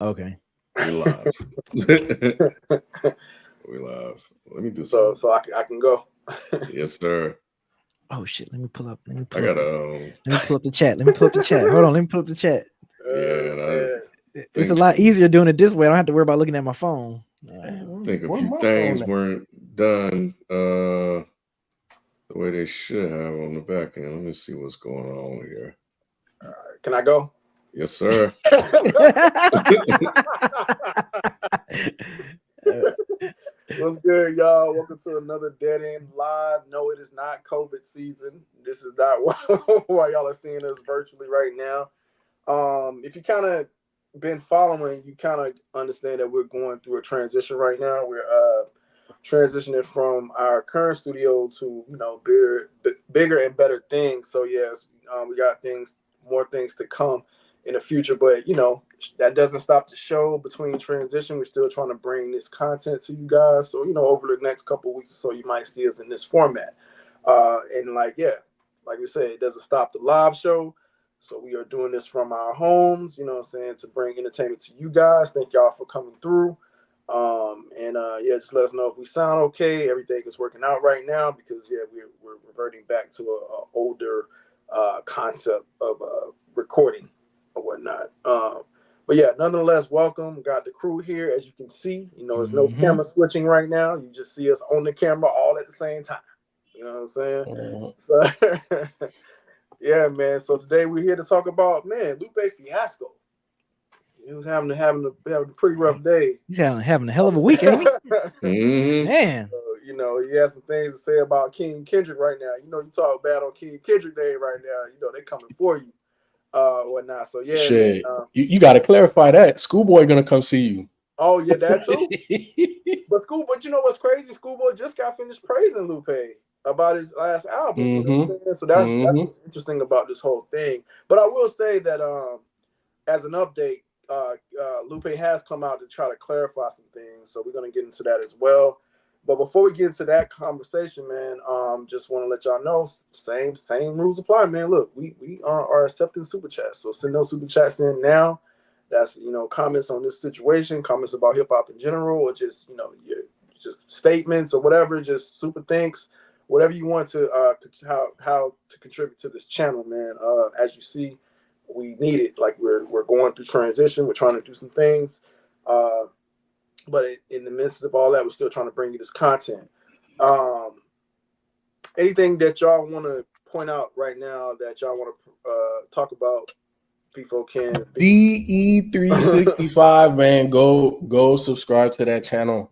Okay. We live. We live. Let me do some. So I can go. Yes, sir. Oh shit. Let me pull up. I got Let me pull up the chat. Let me pull up the chat. Hold on. Let me pull up the chat. yeah, and I Man. It's think a lot easier doing it this way. I don't have to worry about looking at my phone. think a Where few my things phone at? weren't done the way they should have on the back end. Let me see what's going on here. Can I go? Yes, sir. What's good, y'all? Welcome to another Dead End Live. No, it is not COVID season. This is not why y'all are seeing us virtually right now. If you kind of been following, you kind of understand that we're going through a transition right now. We're transitioning from our current studio to bigger and better things. So yes, we got more things to come in the future, but that doesn't stop the show between transition. We're still trying to bring this content to you guys. So over the next couple of weeks or so, you might see us in this format. And like we said, it doesn't stop the live show. So we are doing this from our homes, to bring entertainment to you guys. Thank y'all for coming through. Just let us know if we sound okay. Everything is working out right now because we're reverting back to a older concept of recording or whatnot. But yeah, nonetheless, welcome. Got the crew here, as you can see. There's no camera switching right now. You just see us on the camera all at the same time. You know what I'm saying? So yeah, man. So today we're here to talk about Lupe Fiasco. He was having a pretty rough day. He's having a hell of a week, ain't he? Man. He has some things to say about King Kendrick right now. You talk bad on King Kendrick Day right now. They coming for you, whatnot. So yeah, shit. man, You got to clarify that. Schoolboy gonna come see you. Oh yeah, that too. But you know what's crazy? Schoolboy just got finished praising Lupe about his last album. You know what I'm saying? So that's what's interesting about this whole thing. But I will say that as an update, Lupe has come out to try to clarify some things. So we're gonna get into that as well. But before we get into that conversation, man, just want to let y'all know same rules apply, man. Look, we are accepting super chats, so send those super chats in now. That's comments on this situation, comments about hip hop in general, or just just statements or whatever, just super thanks, whatever you want to how to contribute to this channel, man. As you see, we need it. Like we're going through transition. We're trying to do some things, but in the midst of all that, we're still trying to bring you this content. Anything that y'all want to point out right now that y'all want to talk about? Before Ken DE365, man, go subscribe to that channel.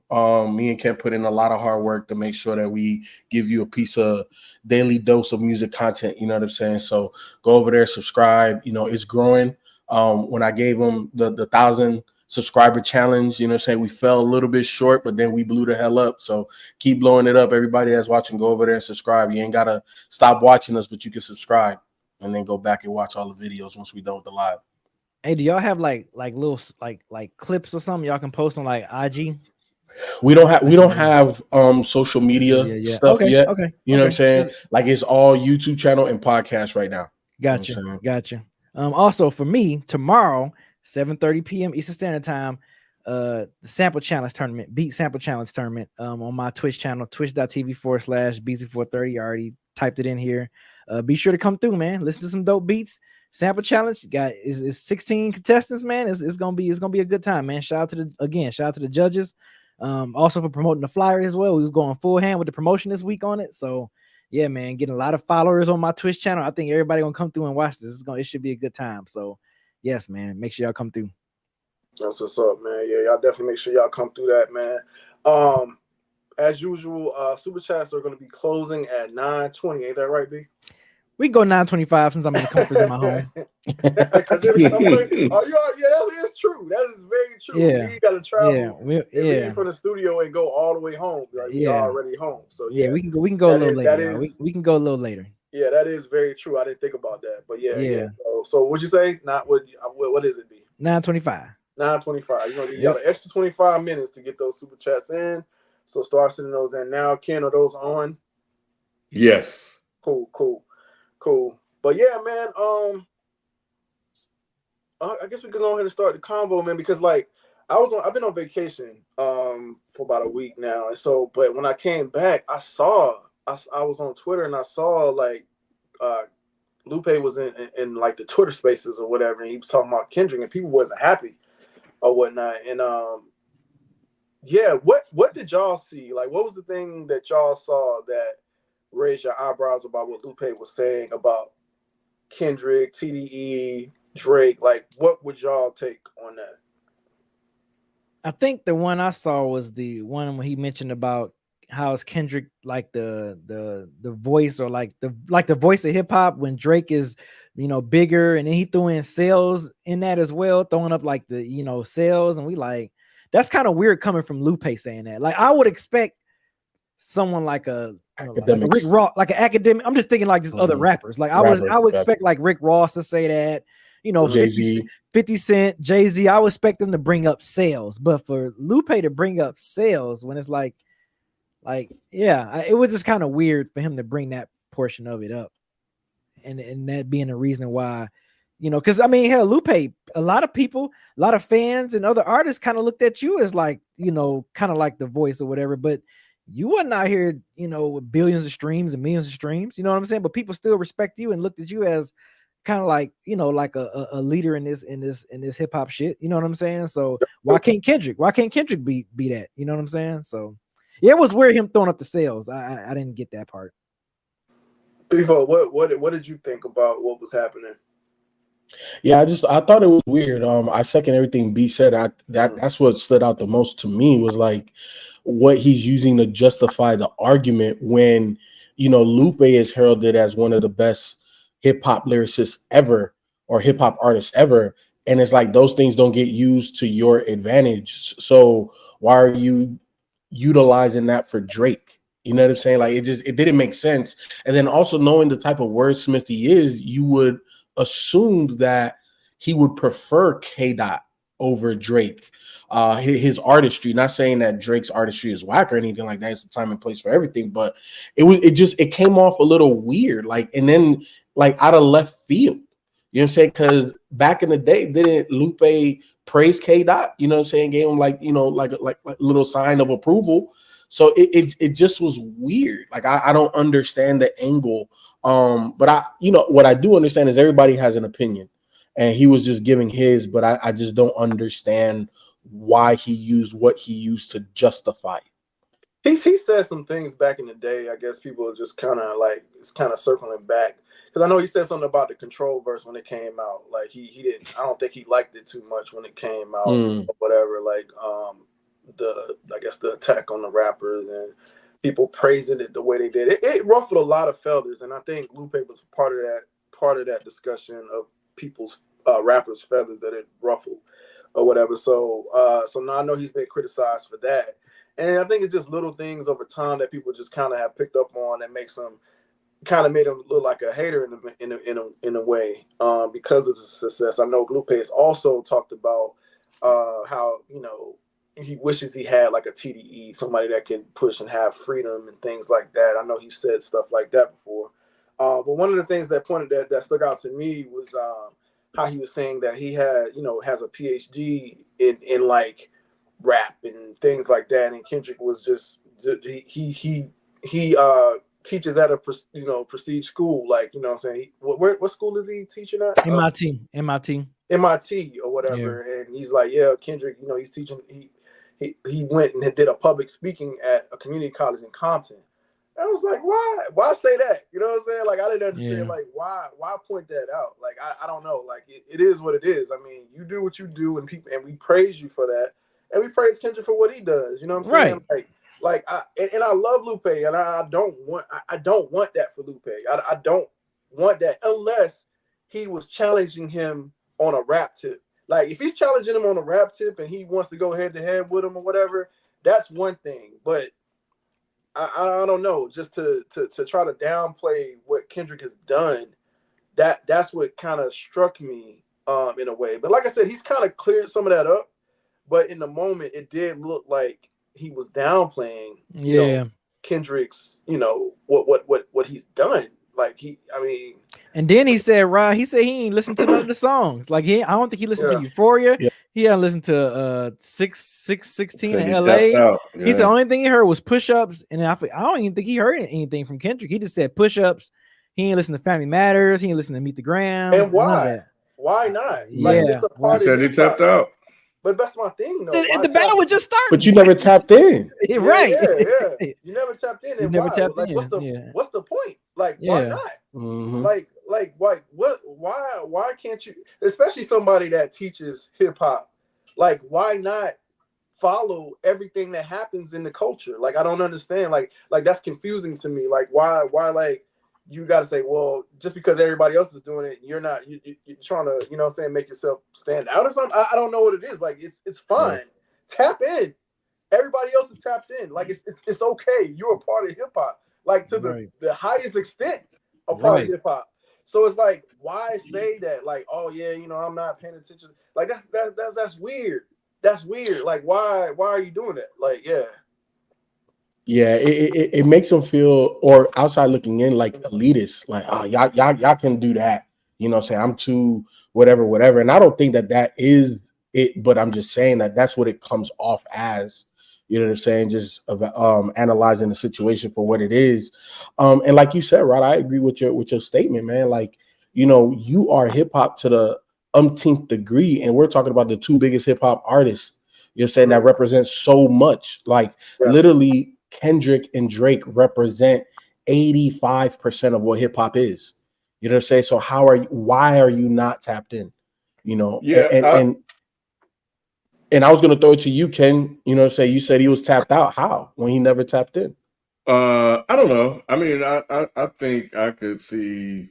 Me and Ken put in a lot of hard work to make sure that we give you a piece of daily dose of music content. You know what I'm saying? So go over there, subscribe. It's growing. When I gave him the 1,000 subscriber challenge, you know what I'm saying, we fell a little bit short, but then we blew the hell up. So keep blowing it up. Everybody that's watching, go over there and subscribe. You ain't gotta stop watching us, but you can subscribe and then go back and watch all the videos once we're done with the live. Hey, do y'all have like little like clips or something y'all can post on like IG? We don't have social media stuff yet. Okay. You know what I'm saying? Like it's all YouTube channel and podcast right now. Gotcha. Also for me, tomorrow, 7:30 p.m. Eastern Standard Time, the sample challenge tournament, beat sample challenge tournament, on my Twitch channel, twitch.tv/BZ430. I already typed it in here. Be sure to come through, man. Listen to some dope beats. Sample challenge is 16 contestants, man. It's gonna be a good time, man. Shout out to the judges. Also for promoting the flyer as well. We was going full hand with the promotion this week on it. So yeah, man, getting a lot of followers on my Twitch channel. I think everybody gonna come through and watch this. It should be a good time. So yes, man, make sure y'all come through. That's what's up, man. Yeah, y'all definitely make sure y'all come through that, man. As usual, super chats are gonna be closing at 9:20. Ain't that right, B? We can go 9:25 since I'm in the comforts of my home. Yeah, that is true. That is very true. Yeah. We gotta travel and leave from the studio and go all the way home. Like we are already home. So yeah, we can go a little later. We can go a little later. Yeah, that is very true. I didn't think about that. But yeah. So what'd you say? What is it, B? 9:25. 9:25. You're gonna give y'all an extra 25 minutes to get those super chats in. So start sending those in now. Ken, are those on? Yes. Cool. But yeah, man. I guess we can go ahead and start the combo, man, because like I've been on vacation for about a week now, and so but when I came back, I was on Twitter and I saw like Lupe was in like the Twitter spaces or whatever, and he was talking about Kendrick, and people wasn't happy or whatnot. And yeah, what did y'all see? Like, what was the thing that y'all saw that raised your eyebrows about what Lupe was saying about Kendrick, TDE, Drake? Like, what would y'all take on that? I think the one I saw was the one when he mentioned about how is Kendrick like the voice, or like the voice of hip hop when Drake is, you know, bigger, and then he threw in sales in that as well, throwing up like the, you know, sales, and we like, that's kind of weird coming from Lupe saying that. Like, I would expect someone like a, you know, like a Rick Ross, like an academic. I'm just thinking like just other rappers. Like I would expect like Rick Ross to say that, you know, 50 Cent, Jay-Z. I would expect them to bring up sales, but for Lupe to bring up sales when it's like yeah, it was just kind of weird for him to bring that portion of it up, and that being the reason why, you know, because I mean, hell, Lupe, a lot of people, a lot of fans and other artists kind of looked at you as like, you know, kind of like the voice or whatever, but you wasn't out here, you know, with billions of streams and millions of streams, you know what I'm saying? But people still respect you and looked at you as kind of like, you know, like a leader in this hip hop shit, you know what I'm saying? So why can't Kendrick be that? You know what I'm saying? So yeah, it was weird him throwing up the sales. I didn't get that part. Bevo, what did you think about what was happening? Yeah, I thought it was weird. I second everything B said. That's what stood out the most to me, was like what he's using to justify the argument when, you know, Lupe is heralded as one of the best hip hop lyricists ever, or hip hop artists ever. And it's like those things don't get used to your advantage. So why are you utilizing that for Drake? You know what I'm saying? Like it didn't make sense. And then also knowing the type of wordsmith he is, you would assume that he would prefer K Dot over Drake. His artistry, not saying that Drake's artistry is whack or anything like that. It's a time and place for everything, but it came off a little weird, like, and then like out of left field. You know what I'm saying? Because back in the day, didn't Lupe praise K Dot? You know what I'm saying? Gave him like, you know, like a little sign of approval. So it just was weird. Like I don't understand the angle. But what I do understand is everybody has an opinion, and he was just giving his, but I just don't understand why he used what he used to justify it. He said some things back in the day. I guess people are just kind of like, it's kind of circling back, because I know he said something about the Control verse when it came out. Like he didn't. I don't think he liked it too much when it came out or whatever. Like I guess the attack on the rappers and people praising it the way they did. It ruffled a lot of feathers, and I think Lupe was part of that discussion of people's rappers' feathers that it ruffled or whatever. So now I know he's been criticized for that. And I think it's just little things over time that people just kind of have picked up on that makes him kind of made him look like a hater in a way because of the success. I know Lupe has also talked about how, you know, he wishes he had like a TDE, somebody that can push and have freedom and things like that. I know he said stuff like that before. But one of the things that stuck out to me was how he was saying that he had, you know, has a PhD in like rap and things like that, and Kendrick was just he teaches at a prestige school, like, you know what I'm saying, what school is he teaching at? MIT or whatever. Yeah. And he's like, yeah, Kendrick, you know, he's teaching, he went and did a public speaking at a community college in Compton. And I was like, why say that? You know what I'm saying? Like, I didn't understand, like, why point that out? Like, I don't know. Like, it is what it is. I mean, you do what you do, and we praise you for that. And we praise Kendrick for what he does. You know what I'm saying? Right. Like I love Lupe, and I don't want that for Lupe. I don't want that unless he was challenging him on a rap tip. Like, if he's challenging him on a rap tip and he wants to go head to head with him or whatever, that's one thing. But I don't know, just to try to downplay what Kendrick has done, that's what kind of struck me in a way. But like I said, he's kind of cleared some of that up. But in the moment, it did look like he was downplaying, you know, Kendrick's, you know, what he's done Like I mean, and then he said, Rod, he said he ain't listened to none of the songs. Like I don't think he listened to Yeah. Euphoria. Yeah. He hadn't listened to 616 Said in he LA. tapped out. He said the Yeah. only thing he heard was push-ups, and I don't even think he heard anything from Kendrick. He just said push-ups. He ain't listen to Family Matters. He ain't listen to Meet the Grams. and None of why? that. Why not? Yeah. Like it's a He part of said he hip-hop. tapped out. But that's my thing, though. Why The battle tap- was just starting. But you never tapped in. Yeah, right. Yeah. You never tapped in. You And never why? tapped Like, in. what's the point? Like, why Yeah. not? Mhm. Like, why can't you? Especially somebody that teaches hip hop. Like, why not follow everything that happens in the culture? Like, I don't understand. Like that's confusing to me. Like, why? Like, you got to say, well, just because everybody else is doing it, you're not. You're trying to, you know what I'm saying, make yourself stand out or something. I don't know what it is. Like, it's fine. Tap in. Everybody else is tapped in. Like, it's okay. You're a part of hip hop. Like, to the highest extent, a part of hip hop. So it's like, why say that? Like, oh yeah, you know, I'm not paying attention. Like, that's weird. That's weird. Like, why are you doing that? Like, yeah. Yeah, it makes them feel, or outside looking in, like elitist. Like, oh, y'all can do that. You know what I'm saying? I'm too whatever. And I don't think that is it, but I'm just saying that's what it comes off as. You know what I'm saying? Just analyzing the situation for what it is. And like you said, Rod, I agree with your statement, man. Like, you know, you are hip hop to the umpteenth degree, and we're talking about the two biggest hip hop artists. You're saying that represents so much. Like, literally, Kendrick and Drake represent 85% of what hip hop is. You know what I'm saying? So why are you not tapped in? You know, and I was gonna throw it to you, Ken. You know, you said he was tapped out. How? When he never tapped in? I don't know. I mean, I think I could see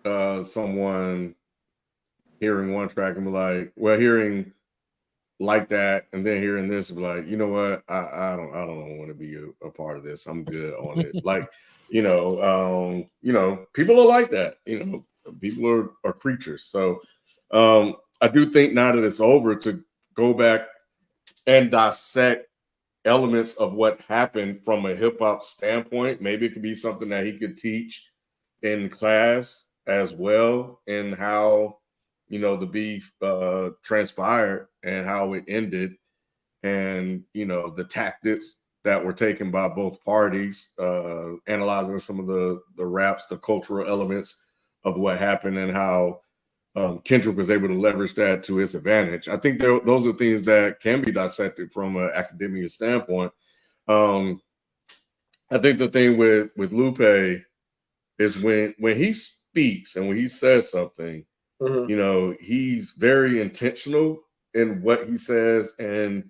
someone hearing one track and be like, well, hearing like that, and then hearing this, be like, you know what, I don't want to be a part of this. I'm good on it. Like, you know, people are like that. You know, people are creatures. So I do think now that it's over, to go back and dissect elements of what happened from a hip hop standpoint. Maybe it could be something that he could teach in class as well, and how, you know, the beef transpired and how it ended, and, you know, the tactics that were taken by both parties, analyzing some of the raps, the cultural elements of what happened, and how Kendrick was able to leverage that to his advantage. I think those are things that can be dissected from an academia standpoint. I think the thing with Lupe is when he speaks and when he says something, you know, he's very intentional in what he says. And,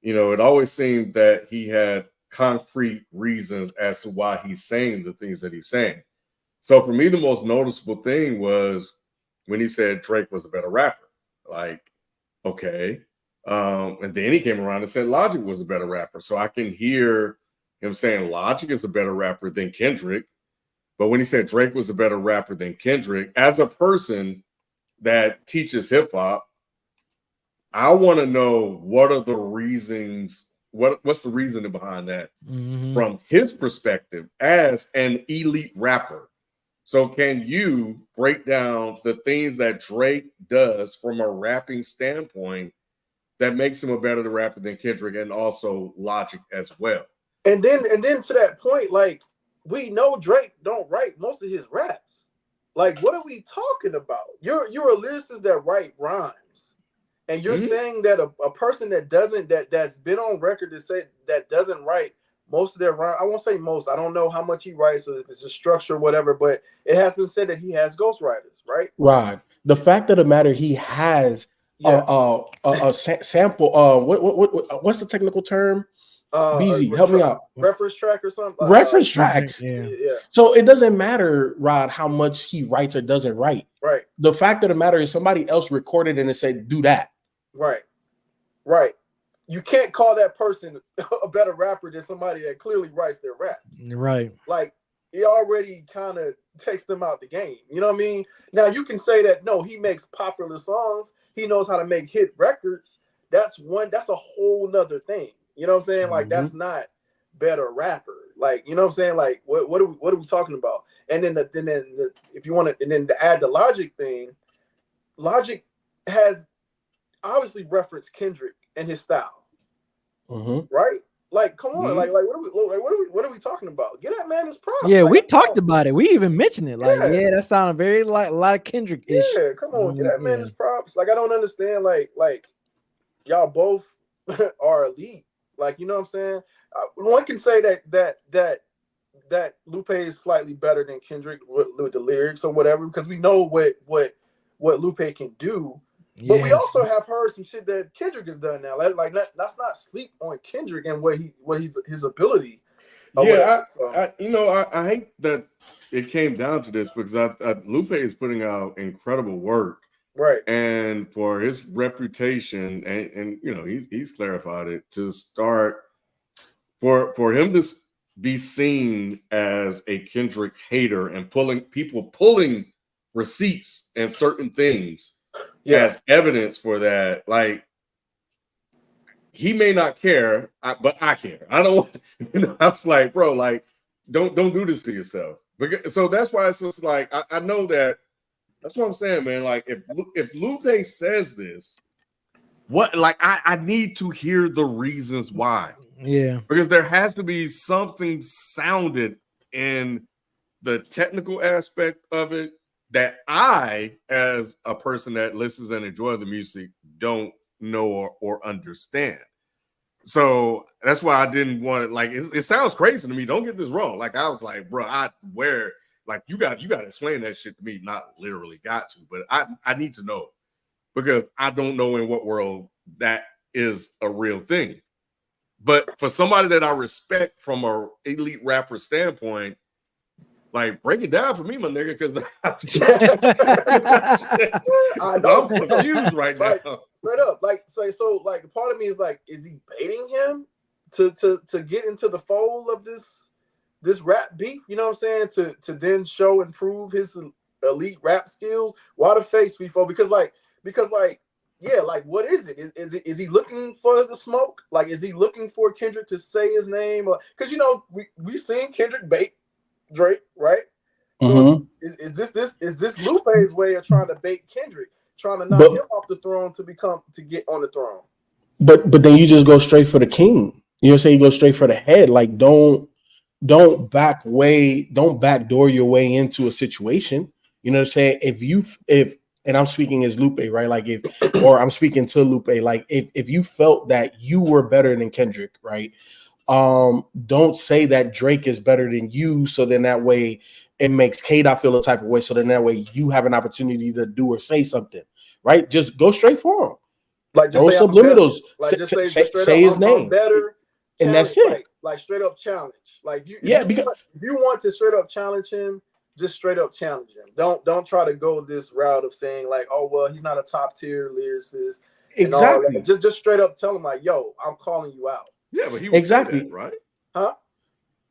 you know, it always seemed that he had concrete reasons as to why he's saying the things that he's saying. So for me, the most noticeable thing was when he said Drake was a better rapper. Like, okay. And then he came around and said Logic was a better rapper. So I can hear him saying Logic is a better rapper than Kendrick. But when he said Drake was a better rapper than Kendrick, as a person that teaches hip hop, I want to know what are the reasons, what's the reasoning behind that from his perspective as an elite rapper. So can you break down the things that Drake does from a rapping standpoint that makes him a better rapper than Kendrick, and also Logic as well? And then to that point, like, we know Drake don't write most of his raps. Like, what are we talking about? You're a lyricist that write rhymes, and you're saying that a person that's been on record to say that doesn't write most of their rhymes. I won't say most. I don't know how much he writes, or if it's a structure or whatever, but it has been said that he has ghostwriters, right? Right. The fact of the matter, he has a sample. What's the technical term? BZ, help me out. Reference track or something. Reference tracks. Yeah. So it doesn't matter, Rod, how much he writes or doesn't write. Right. The fact of the matter is somebody else recorded and it said, do that. Right. You can't call that person a better rapper than somebody that clearly writes their raps. Right. Like, it already kind of takes them out the game. You know what I mean? Now, you can say that, no, he makes popular songs. He knows how to make hit records. That's a whole nother thing. You know what I'm saying? Like, that's not better rapper. Like, you know what I'm saying? Like, what are we talking about? And then if you want to, and then to add the Logic thing, Logic has obviously referenced Kendrick and his style, right? Like, come on, like what are we talking about? Get that man his props. Yeah, like, we talked about it. We even mentioned it. Like, yeah, that sounded very like a lot of Kendrick-ish. Yeah, come on, get that man his props. Like, I don't understand. Like y'all both are elite. Like, you know what I'm saying? One can say that Lupe is slightly better than Kendrick with the lyrics or whatever, because we know what Lupe can do. But we also have heard some shit that Kendrick has done now. Like let's not sleep on Kendrick and what he's his ability. Yeah, I hate that it came down to this, because Lupe is putting out incredible work, right? And for his reputation, and you know, he's clarified it, to start for him to be seen as a Kendrick hater and pulling receipts and certain things as evidence for that. Like, he may not care, but I care. I don't, you know, I was like, bro, like, don't do this to yourself. So that's why it's just like, I know that. That's what I'm saying, man. Like, if Lupe says this, what, like, I need to hear the reasons why. Yeah, because there has to be something sounded in the technical aspect of it that I, as a person that listens and enjoys the music, don't know or understand. So that's why I didn't want it. Like, it sounds crazy to me. Don't get this wrong. Like, I was like, bro, like, you got to explain that shit to me. Not literally got to, but I need to know, because I don't know in what world that is a real thing. But for somebody that I respect from a elite rapper standpoint, like, break it down for me, my nigga, because I'm confused right now. Straight up, like, so like, part of me is like, is he baiting him to get into the fold of this rap beef? You know what I'm saying? To then show and prove his elite rap skills. Why the face, FIFO? Because yeah, like, what is it? Is he looking for the smoke? Like, is he looking for Kendrick to say his name? Because, you know, we seen Kendrick bait Drake, right? So is this Lupe's way of trying to bait Kendrick, trying to knock him off the throne to get on the throne? But then you just go straight for the king. You know what I'm saying? You go straight for the head. Like, don't backdoor your way into a situation. You know what I'm saying? If and I'm speaking as Lupe, right? Like, I'm speaking to Lupe, like, if you felt that you were better than Kendrick, right? Don't say that Drake is better than you, so then that way it makes K-Dot feel a type of way, so then that way you have an opportunity to do or say something, right? Just go straight for him. Like, just throw subliminals. Like, say his name. I'm better. And that's it. Like straight up challenge. Like, if you want to straight up challenge him, just straight up challenge him. Don't try to go this route of saying like, oh, well, he's not a top tier lyricist. Exactly. Just straight up tell him like, yo, I'm calling you out. Yeah, but he would say that, right? Huh?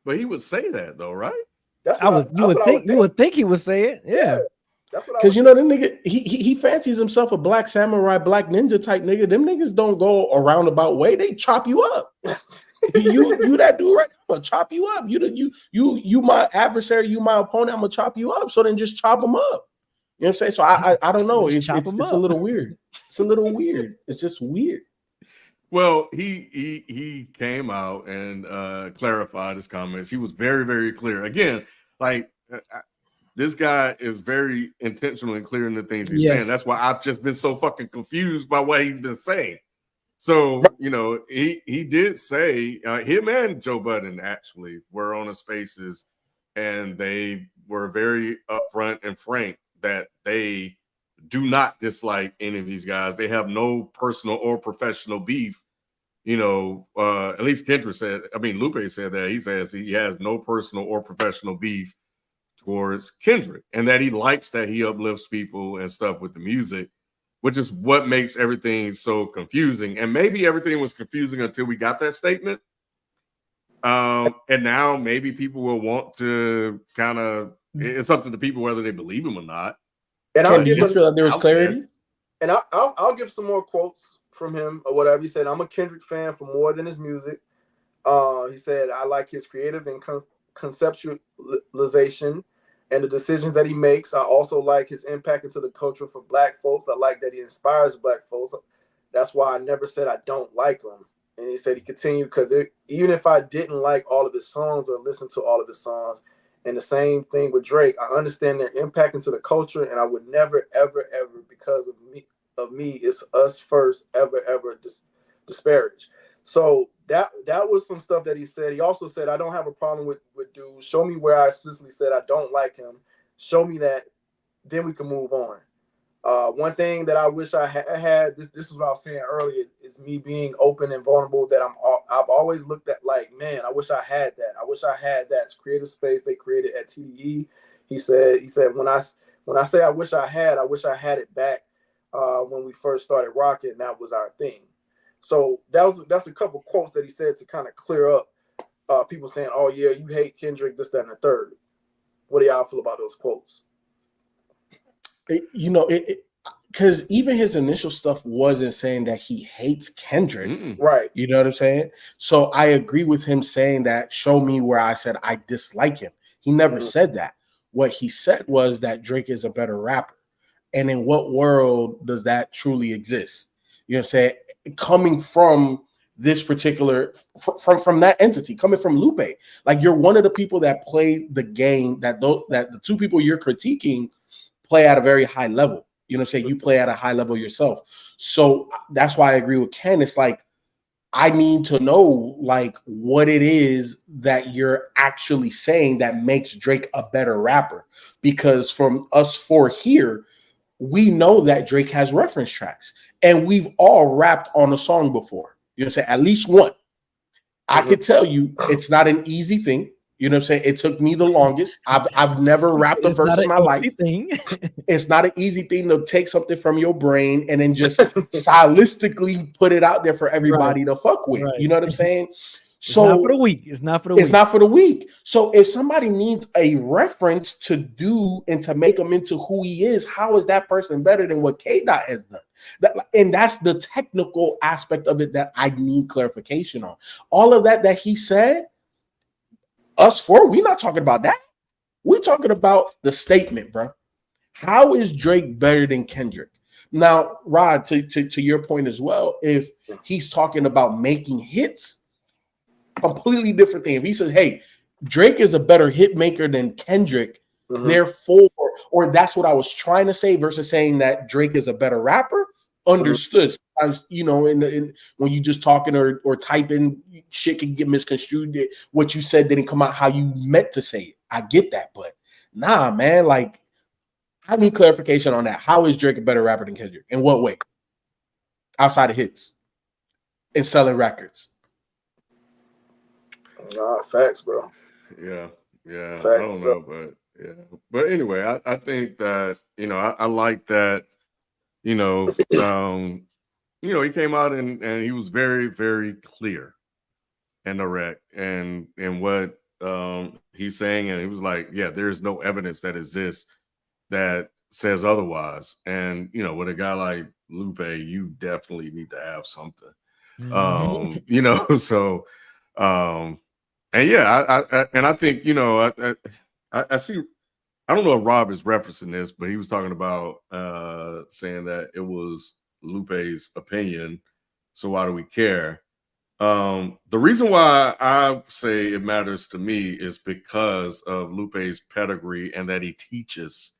But he would say that though, right? You would think he would say it. Yeah. That's what, because you know, the nigga, he fancies himself a black samurai, black ninja type nigga. Them niggas don't go a roundabout way. They chop you up. you that dude right now, I'm gonna chop you up. You my adversary, you my opponent, I'm gonna chop you up. So then just chop them up. You know what I'm saying? So I don't know. It's a little weird. It's a little weird. It's just weird. Well, he came out and clarified his comments. He was very, very clear. Again, like, this guy is very intentional and clear in the things he's saying. That's why I've just been so fucking confused by what he's been saying. So, you know, he did say, him and Joe Budden actually were on the spaces, and they were very upfront and frank that they do not dislike any of these guys. They have no personal or professional beef. You know, at least Kendrick said, Lupe said that. He says he has no personal or professional beef towards Kendrick, and that he likes that he uplifts people and stuff with the music, which is what makes everything so confusing. And maybe everything was confusing until we got that statement. And now maybe people will want to kind of, it's up to the people whether they believe him or not. And I'll give feel like there was clarity. And I'll give some more quotes from him or whatever. He said, I'm a Kendrick fan for more than his music. He said, I like his creative and conceptualization. and the decisions that he makes. I also like his impact into the culture for Black folks. I like that he inspires Black folks. That's why I never said I don't like him. And he said he continued because even if I didn't like all of his songs or listen to all of his songs, and the same thing with Drake, I understand their impact into the culture, and I would never, ever, ever, because of me, it's us first, ever disparage. So that was some stuff that he said. He also said, I don't have a problem with dudes. Show me where I explicitly said I don't like him. Show me that, then we can move on. One thing that I wish I had, this is what I was saying earlier, is me being open and vulnerable. That I've always looked at like, man, I wish I had that. I wish I had that creative space they created at TDE. He said when I say I wish I had it back when we first started rocking. That was our thing. So that's a couple quotes that he said to kind of clear up people saying, oh yeah, you hate Kendrick, this, that, and the third. What do y'all feel about those quotes? Because even his initial stuff wasn't saying that he hates Kendrick. Right. You know what I'm saying? So I agree with him saying that, show me where I said I dislike him. He never said that. What he said was that Drake is a better rapper. And in what world does that truly exist? You know what I'm saying? Coming from this particular, from that entity, coming from Lupe. Like, you're one of the people that play the game, that the two people you're critiquing play at a very high level. You know what I'm saying? You play at a high level yourself. So that's why I agree with Ken. It's like, I need to know like what it is that you're actually saying that makes Drake a better rapper. Because from us four here, we know that Drake has reference tracks, and we've all rapped on a song before. You know what I'm saying? At least one. I could tell you it's not an easy thing. You know what I'm saying? It took me the longest. I've never rapped a verse in my life. It's not an easy thing to take something from your brain and then just stylistically put it out there for everybody to fuck with. Right. You know what I'm saying? So it's not for the weak. It's not for the weak. It's not for the weak. So if somebody needs a reference to do and to make him into who he is, how is that person better than what K-Dot has done? And that's the technical aspect of it that I need clarification on. All of that he said, us four, we're not talking about that. We're talking about the statement, bro. How is Drake better than Kendrick? Now, Rod, to your point as well, if he's talking about making hits, completely different thing. If he says, hey, Drake is a better hit maker than Kendrick, therefore, or that's what I was trying to say versus saying that Drake is a better rapper, understood. Sometimes, you know, in when you just talking or typing, shit can get misconstrued. What you said didn't come out how you meant to say it. I get that, but nah, man, like, I need clarification on that. How is Drake a better rapper than Kendrick? In what way? Outside of hits and selling records. Nah, facts, bro. Yeah. Facts, I don't know, but yeah. But anyway, I think that, you know, I like that, you know, he came out and he was very, very clear and direct and what he's saying, and he was like, yeah, there's no evidence that exists that says otherwise. And you know, with a guy like Lupe, you definitely need to have something. You know, so and yeah, I think, you know, I see, I don't know if Rob is referencing this, but he was talking about saying that it was Lupe's opinion, so why do we care? The reason why I say it matters to me is because of Lupe's pedigree and that he teaches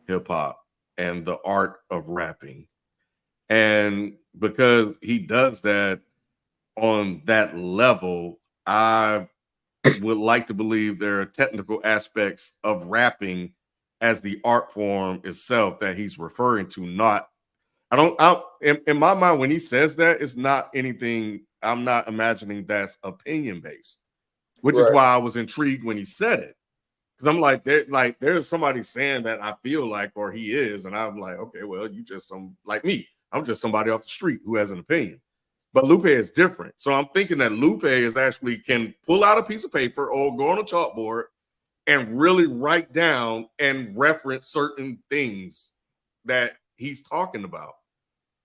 hip-hop and the art of rapping. And because he does that on that level, I would like to believe there are technical aspects of rapping as the art form itself that he's referring to. Not, in my mind, when he says that, it's not anything, I'm not imagining that's opinion based, which is why I was intrigued when he said it. Because I'm like, there's somebody saying that I feel like, or he is, and I'm like, okay, well, you just like me. I'm just somebody off the street who has an opinion. But Lupe is different. So I'm thinking that Lupe is actually can pull out a piece of paper or go on a chalkboard and really write down and reference certain things that he's talking about.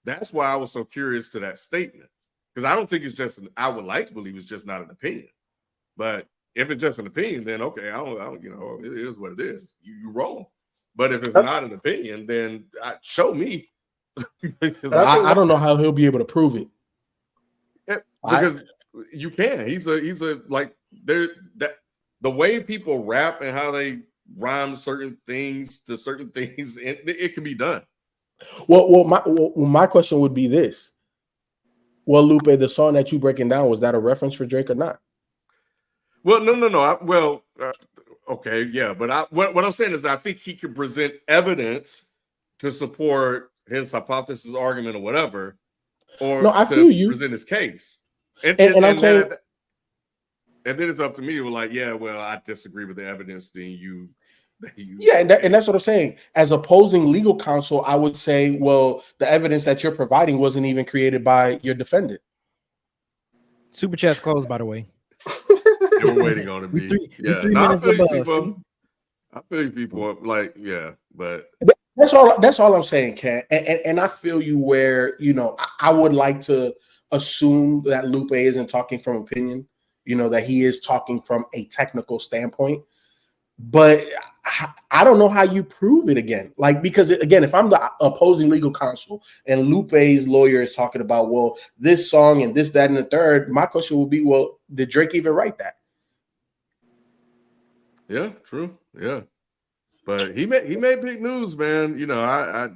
That's why I was so curious to that statement. Because I don't think it's just, I would like to believe it's just not an opinion. But if it's just an opinion, then okay, I don't, it is what it is. You wrong. But if it's not an opinion, then show me. I don't know how he'll be able to prove it. Because you can. He's a like there that the way people rap and how they rhyme certain things to certain things, it can be done. Well, my question would be this. Well, Lupe, the song that you breaking down, was that a reference for Drake or not? Well, no. Okay, yeah, but what I'm saying is that I think he can present evidence to support his hypothesis, argument, or whatever, or I to feel you. present his case. And I'm saying, and then it's up to me. We're like, yeah, well, I disagree with the evidence. Then you yeah, and that's what I'm saying. As opposing legal counsel, I would say, well, the evidence that you're providing wasn't even created by your defendant. Super chat's closed, by the way. We're waiting on it. We 3 minutes above. I feel you people like, yeah, but that's all I'm saying, Ken. And I feel you where, I would like to assume that Lupe isn't talking from opinion, that he is talking from a technical standpoint. But I don't know how you prove it again. Like, because again, if I'm the opposing legal counsel and Lupe's lawyer is talking about, well, this song and this, that, and the third, my question would be, well, did Drake even write that? Yeah, true. Yeah. But he made big news, man.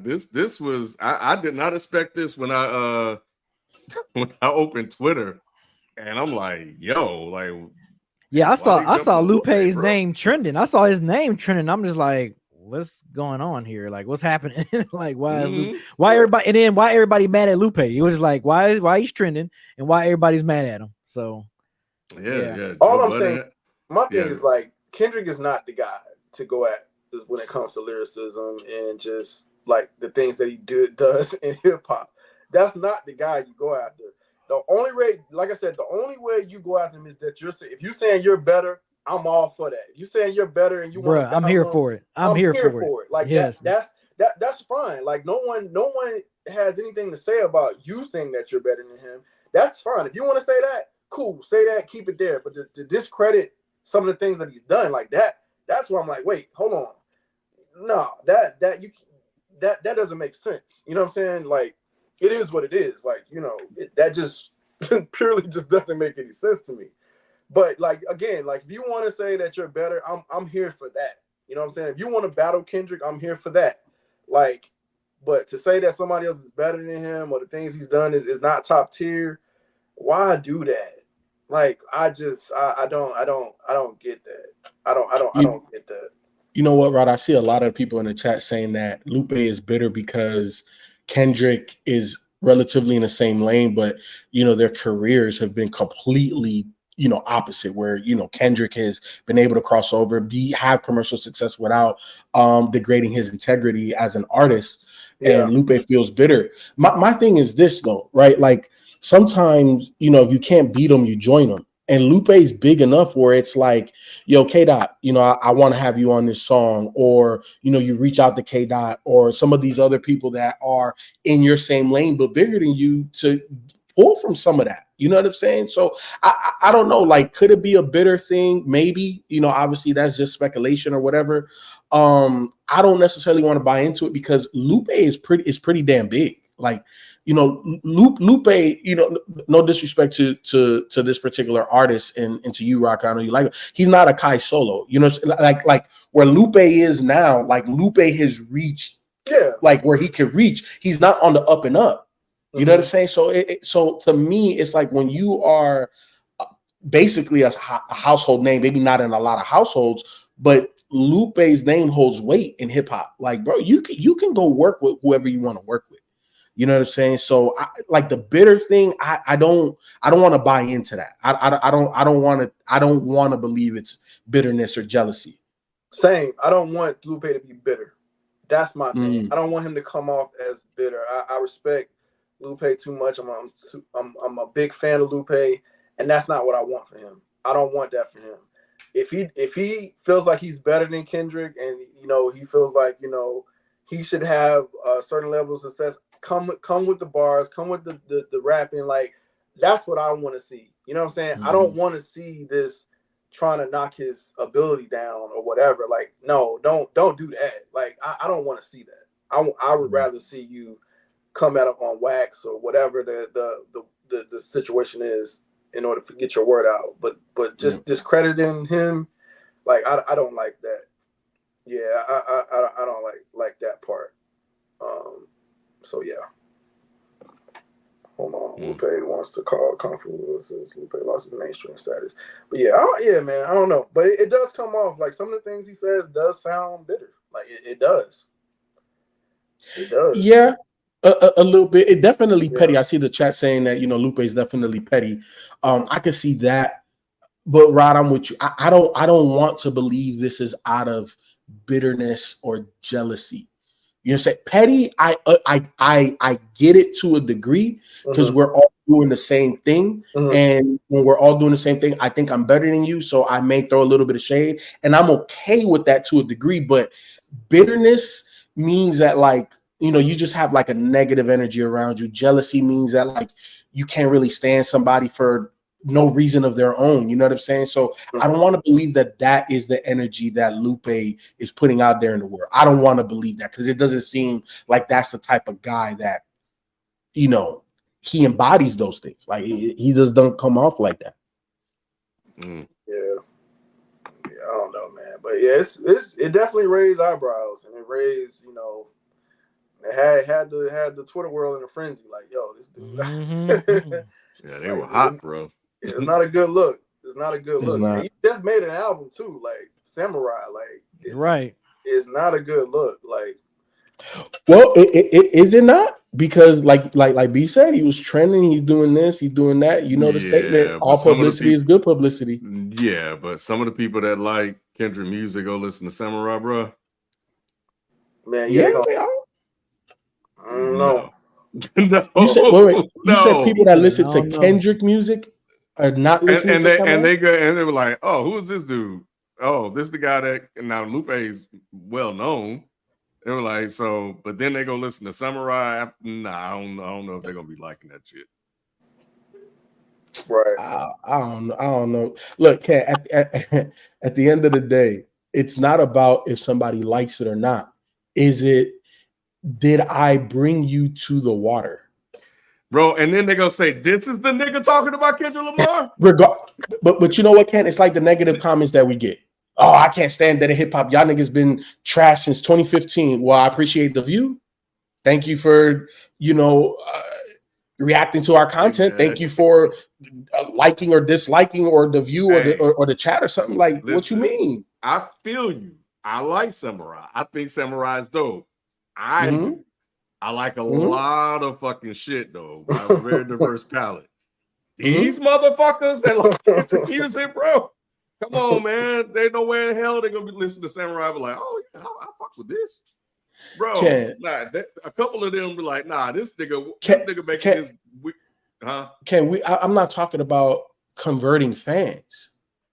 This was I did not expect this when I opened Twitter, and I'm like, yo, like, yeah, I saw Lupe's name trending. I saw his name trending. I'm just like, what's going on here? Like, what's happening? Like, why everybody mad at Lupe? It was like, why he's trending and why everybody's mad at him. So yeah. All I'm saying, my thing is like, Kendrick is not the guy to go at when it comes to lyricism and just like the things that he does in hip hop. That's not the guy you go after. The only way, like I said, the only way you go after him is that if you're saying you're better, I'm all for that. If you're saying you're better and you want, I'm here for it. I'm here for it. Like, yes, that's fine. Like, no one has anything to say about you saying that you're better than him. That's fine. If you want to say that, cool, say that, keep it there. But to discredit some of the things that he's done like that, that's where I'm like, wait, hold on. No, that doesn't make sense. You know what I'm saying? Like, it is what it is. Like, that just purely just doesn't make any sense to me. But like, again, like, if you want to say that you're better, I'm here for that. You know what I'm saying? If you want to battle Kendrick, I'm here for that. Like, but to say that somebody else is better than him or the things he's done is not top tier, why do that? Like, I don't get that. I don't get that. You know what, Rod? I see a lot of people in the chat saying that Lupe is bitter because Kendrick is relatively in the same lane, but their careers have been completely opposite, where Kendrick has been able to cross over, have commercial success without degrading his integrity as an artist. Yeah. And Lupe feels bitter. My thing is this though, right? Like, sometimes if you can't beat them, you join them. And Lupe's big enough where it's like, yo, K-Dot, I want to have you on this song, or you reach out to K-Dot or some of these other people that are in your same lane but bigger than you to pull from some of that. You know what I'm saying? So I don't know, like, could it be a bitter thing? Maybe, obviously that's just speculation or whatever. I don't necessarily want to buy into it because Lupe is pretty damn big. Like, Lupe, no disrespect to this particular artist and to you, Rock. I know you like him. He's not a Kai Solo, like where Lupe is now. Like, Lupe has reached, like where he can reach. He's not on the up and up. You know what I'm saying? So, so to me, it's like when you are basically a household name, maybe not in a lot of households, but Lupe's name holds weight in hip hop. Like, bro, you can go work with whoever you want to work with. You know what I'm saying? So, like the bitter thing, I don't want to buy into that. I don't want to believe it's bitterness or jealousy. Same. I don't want Lupe to be bitter. That's my thing. I don't want him to come off as bitter. I respect Lupe too much. I'm a big fan of Lupe, and that's not what I want for him. I don't want that for him. If he feels like he's better than Kendrick, and he feels like he should have a certain level of success, come with the bars, come with the rapping. Like, that's what I want to see. You know what I'm saying? I don't want to see this trying to knock his ability down or whatever. Like, no, don't do that. Like, I don't want to see that. I would rather see you come at him on wax or whatever the situation is in order to get your word out. But just discrediting him, like I don't like that. Yeah, I don't like that part. So yeah. Hold on, Lupe wants to call conference. Lupe lost his mainstream status, but yeah, man, I don't know, but it does come off like some of the things he says does sound bitter. Like it does. It does. Yeah, a little bit. It definitely petty. I see the chat saying that Lupe is definitely petty. I can see that, but Rod, I'm with you. I don't want to believe this is out of bitterness or jealousy. You know, say petty. I get it to a degree because we're all doing the same thing, and when we're all doing the same thing, I think I'm better than you, so I may throw a little bit of shade, and I'm okay with that to a degree. But bitterness means that like you just have like a negative energy around you. Jealousy means that like you can't really stand somebody for no reason of their own. You know what I'm saying? So I don't want to believe that is the energy that Lupe is putting out there in the world. I don't want to believe that because it doesn't seem like that's the type of guy that, he embodies those things. Like he just don't come off like that. Yeah, I don't know, man. But yeah, it definitely raised eyebrows and it raised, it had the Twitter world in a frenzy. Like, yo, this dude. Yeah, they were hot, bro. It's not a good look. It's not a good look. Not. He just made an album too, like Samurai. Like, it's not a good look. Like, well, is it not? Because like B said, he was trending. He's doing this. He's doing that. The statement. All publicity is good publicity. Yeah, but some of the people that like Kendrick music go listen to Samurai, bro. Man, yeah, I don't know. No. You said You said people that listen to Kendrick music are not listening to Samurai? And they were like, oh, who is this dude? Oh, this is the guy that now Lupe is well known. They were like, so, but then they go listen to Samurai. Nah, I don't know if they're gonna be liking that shit. Right. I don't know. Look, at the end of the day, it's not about if somebody likes it or not. Is it, did I bring you to the water? Bro, and then they're gonna say, this is the nigga talking about Kendrick Lamar? But you know what, Ken? It's like the negative comments that we get. Oh, I can't stand that in hip-hop. Y'all niggas been trash since 2015. Well, I appreciate the view. Thank you for, reacting to our content. Thank you for liking or disliking or the view or the chat or something. Like, listen, what you mean? I feel you. I like Samurai. I think Samurai is dope. I like a lot of fucking shit, though. I have a very diverse palette. These motherfuckers that like music, bro. Come on, man. They know where in hell they're gonna be listening to Samurai. Be like, oh yeah, I fuck with this, bro. A couple of them be like, nah, this nigga making this. I'm not talking about converting fans.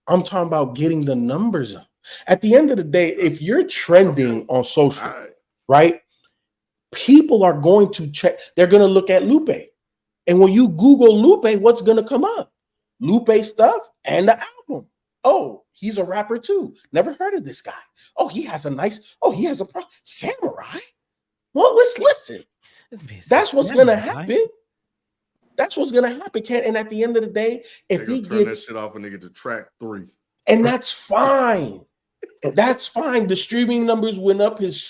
I'm talking about getting the numbers up. At the end of the day, if you're trending on social, right? People are going to check. They're going to look at Lupe, and when you Google Lupe, what's going to come up? Lupe stuff and the album. Oh, he's a rapper too. Never heard of this guy. Oh, he has a Samurai. Well, let's listen. That's what's going to happen. That's what's going to happen, Ken. And at the end of the day, if he turn gets that shit off when they get to track 3, and that's fine. That's fine. The streaming numbers went up. His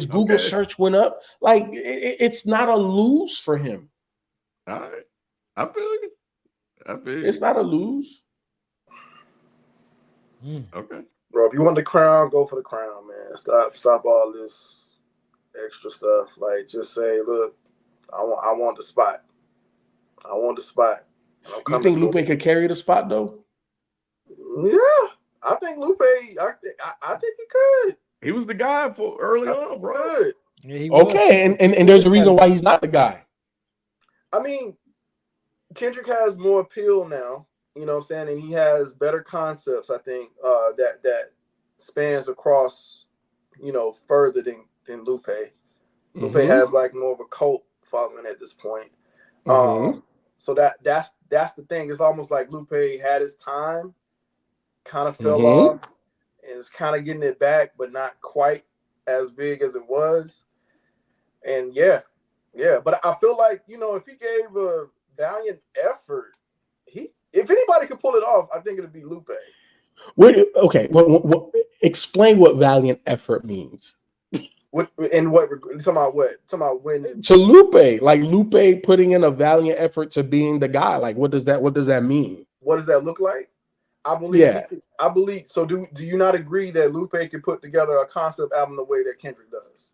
Google search went up. Like it's not a lose for him. All right, I feel you. It's not a lose. Okay, bro. If you want the crown, go for the crown, man. Stop all this extra stuff. Like, just say, look, I want the spot. I want the spot. You think Lupe could carry the spot though? Yeah. I think Lupe, I think he could. He was the guy for early on, bro. Yeah, okay, and there's a reason why he's not the guy. I mean, Kendrick has more appeal now, you know what I'm saying? And he has better concepts, I think, that spans across, further than Lupe. Lupe has like more of a cult following at this point. So that's the thing. It's almost like Lupe had his time, kind of fell off, and it's kind of getting it back, but not quite as big as it was. And yeah, but I feel like, you know, if he gave a valiant effort, if anybody could pull it off, I think it'd be Lupe. Explain what valiant effort means. What talking about when to Lupe, like Lupe putting in a valiant effort to being the guy. Like, what does that mean? What does that look like? I believe. Yeah. I believe. So do you not agree that Lupe can put together a concept album the way that Kendrick does?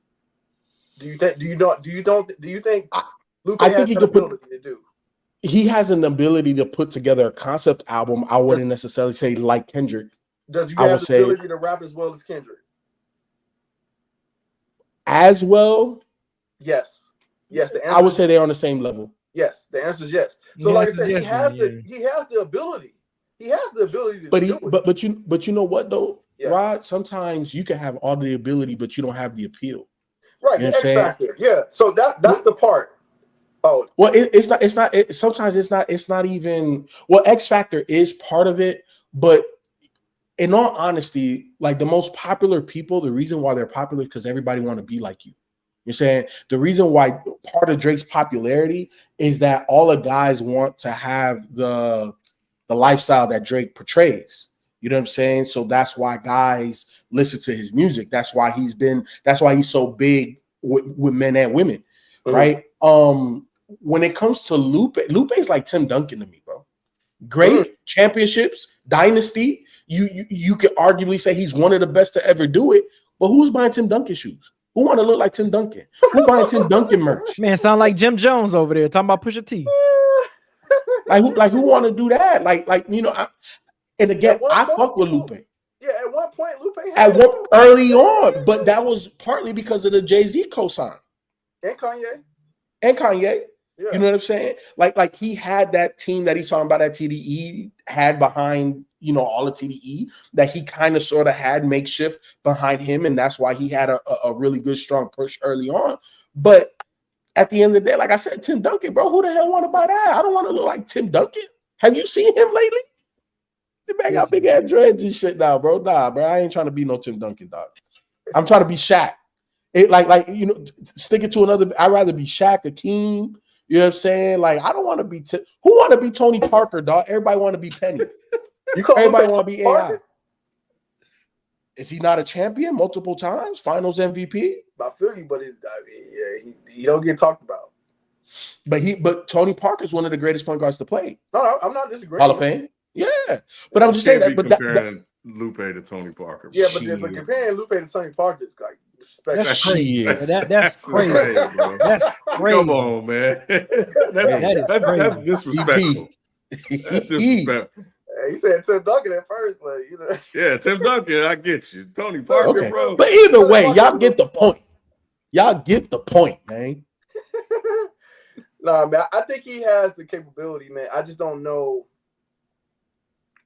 Do you think? Do you think Lupe has the ability to do? He has an ability to put together a concept album. I wouldn't necessarily say like Kendrick. Does he have the ability to rap as well as Kendrick? As well? Yes. Yes. The answer I would say they're on the same level. Yes. The answer is yes. So, like I said, he has the ability. He has the ability to do it. But you know what though, Rod? Sometimes you can have all the ability, but you don't have the appeal. Right. You know the X factor. Yeah. So that's the part. Oh. Well, sometimes it's not even. Well, X factor is part of it, but in all honesty, like the most popular people, the reason why they're popular is because everybody want to be like you. You're saying the reason why part of Drake's popularity is that all the guys want to have the lifestyle that Drake portrays. You know what I'm saying? So that's why guys listen to his music. That's why he's so big with men and women, right? When it comes to Lupe is like Tim Duncan to me, bro. Great championships, dynasty. You could arguably say he's one of the best to ever do it, but who's buying Tim Duncan shoes? Who want to look like Tim Duncan? Who buying Tim Duncan merch? Man, sound like Jim Jones over there talking about Pusha T. Like who want to do that? Like you know, I fuck with Lupe. Yeah, at one point Lupe early on, but that was partly because of the Jay-Z cosign and Kanye. Yeah. You know what I'm saying? Like he had that team that he's talking about at TDE had behind, you know, all of TDE that he kind of sort of had makeshift behind him. And that's why he had a really good, strong push early on. But at the end of the day, like I said, Tim Duncan, bro, who the hell want to buy that? I don't want to look like Tim Duncan. Have you seen him lately? The man got big ass dreads and shit now, bro. Nah, bro, I ain't trying to be no Tim Duncan, dog. I'm trying to be Shaq. Like you know, stick it to another. I'd rather be Shaq, Akeem. You know what I'm saying? Like, I don't want to be who want to be Tony Parker, dog? Everybody want to be Penny. Everybody want to be AI. Is he not a champion multiple times? Finals MVP? I feel you, but he don't get talked about. But Tony Parker's one of the greatest point guards to play. No, I'm not disagreeing. Hall of Fame? Yeah. But I'm just saying that. But comparing Lupe to Tony Parker. Yeah, but comparing Lupe to Tony Parker is like that's crazy. That's crazy. Bro. That's crazy. Come on, man. That's disrespectful. That's disrespectful. He said Tim Duncan at first, but you know. Yeah, Tim Duncan, I get you. Tony Parker, bro. But either way, y'all get the point. Y'all get the point, man. Nah, man, I think he has the capability, man. I just don't know.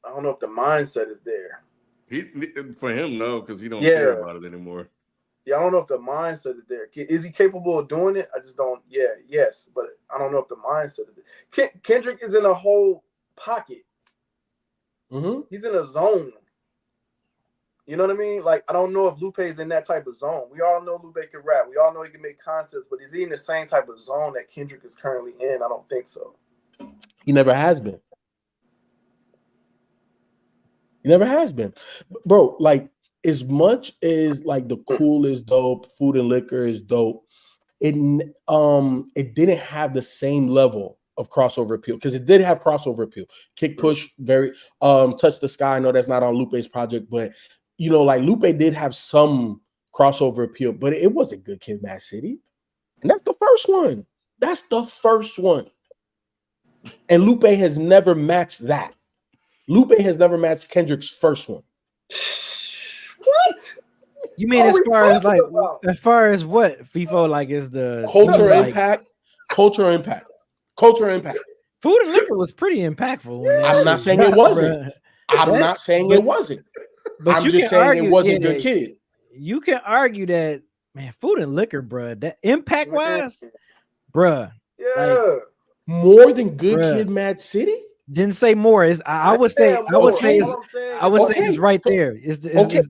I don't know if the mindset is there. For him, no, because he don't care about it anymore. Yeah, I don't know if the mindset is there. Is he capable of doing it? I just don't. Yeah, yes, but I don't know if the mindset is there. Kendrick is in a whole pocket. Mm-hmm. He's in a zone. You know what I mean? Like, I don't know if Lupe is in that type of zone. We all know Lupe can rap. We all know he can make concepts, but is he in the same type of zone that Kendrick is currently in? I don't think so. He never has been. He never has been. Bro, like, as much as like the cool is dope, food and liquor is dope, it didn't have the same level of crossover appeal, because it did have crossover appeal. Kick Push, very Touch the Sky. I know that's not on Lupe's project, but you know, like Lupe did have some crossover appeal, but it wasn't Good Kid, Mad City. And that's the first one. That's the first one. And Lupe has never matched that. Lupe has never matched Kendrick's first one. What? You mean as far as like about? As far as what FIFO like is the culture impact? Cultural impact. Cultural impact. Food and Liquor was pretty impactful. I'm not saying it wasn't. I'm not saying it wasn't. But I'm just saying it wasn't Good Kid. You can argue that, man, Food and Liquor, bro, that impact wise, bruh. Yeah. Like, more than Good Kid, Mad City? Didn't say more. I would say I would say it's right there. Okay.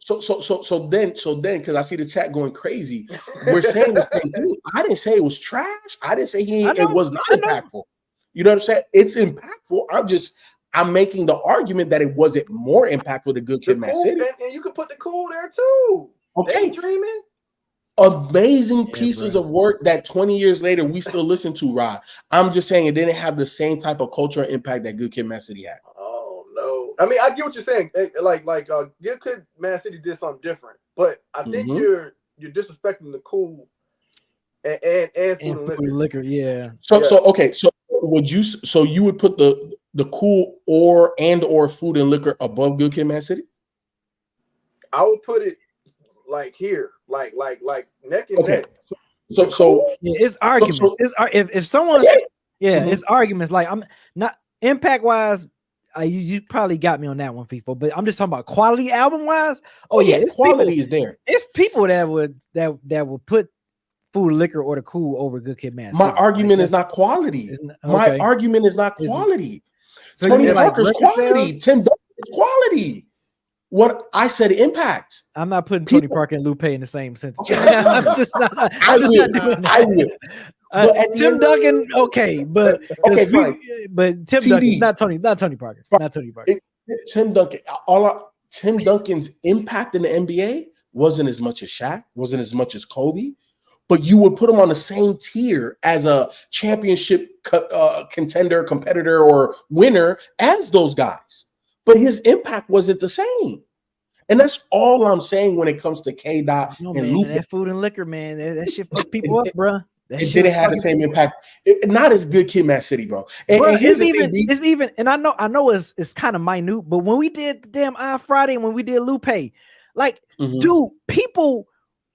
So then, because I see the chat going crazy, we're saying the same thing. I didn't say it was trash. I didn't say it was not impactful. You know what I'm saying? It's impactful. I'm making the argument that it wasn't more impactful than Good Kid, Mad City. And you could put the Cool there too. Okay. Daydreaming. Amazing pieces of work that 20 years later we still listen to, Rod. I'm just saying it didn't have the same type of cultural impact that Good Kid, Mad City had. Oh no! I mean, I get what you're saying. Like Good Kid, Mad City did something different, but I think you're disrespecting the Cool and Food and Liquor. Yeah. So you would put the Cool or Food and Liquor above Good Kid, Mad City? I would put it like here, like neck and neck. So yeah, it's arguments. If someone, it's arguments. Like I'm not impact wise. You probably got me on that one, FIFO. But I'm just talking about quality album wise. Oh yeah, it's quality is there. It's people that would put Food and Liquor or the Cool over Good Kid, Mad City. My argument is not quality. My argument is not quality. So Tony Parker's quality. Tim Duncan's quality. What I said, impact. I'm not putting Tony Parker and Lupe in the same sentence. I'm just not doing that. I will. Tim Duncan, but Tim Duncan, not Tony Parker, not Tony Parker. Tim Duncan. Tim Duncan's impact in the NBA wasn't as much as Shaq, wasn't as much as Kobe, but you would put him on the same tier as a championship contender, competitor, or winner as those guys. But his impact wasn't the same. And that's all I'm saying when it comes to K-Dot and Lupe. That Food and Liquor, man, that shit fucked people up, bro. It didn't have the same impact. Not as Good Kid, Mad City, bro. And it's even, and I know it's kind of minute, but when we did the damn Eye Friday and when we did Lupe, like, dude, people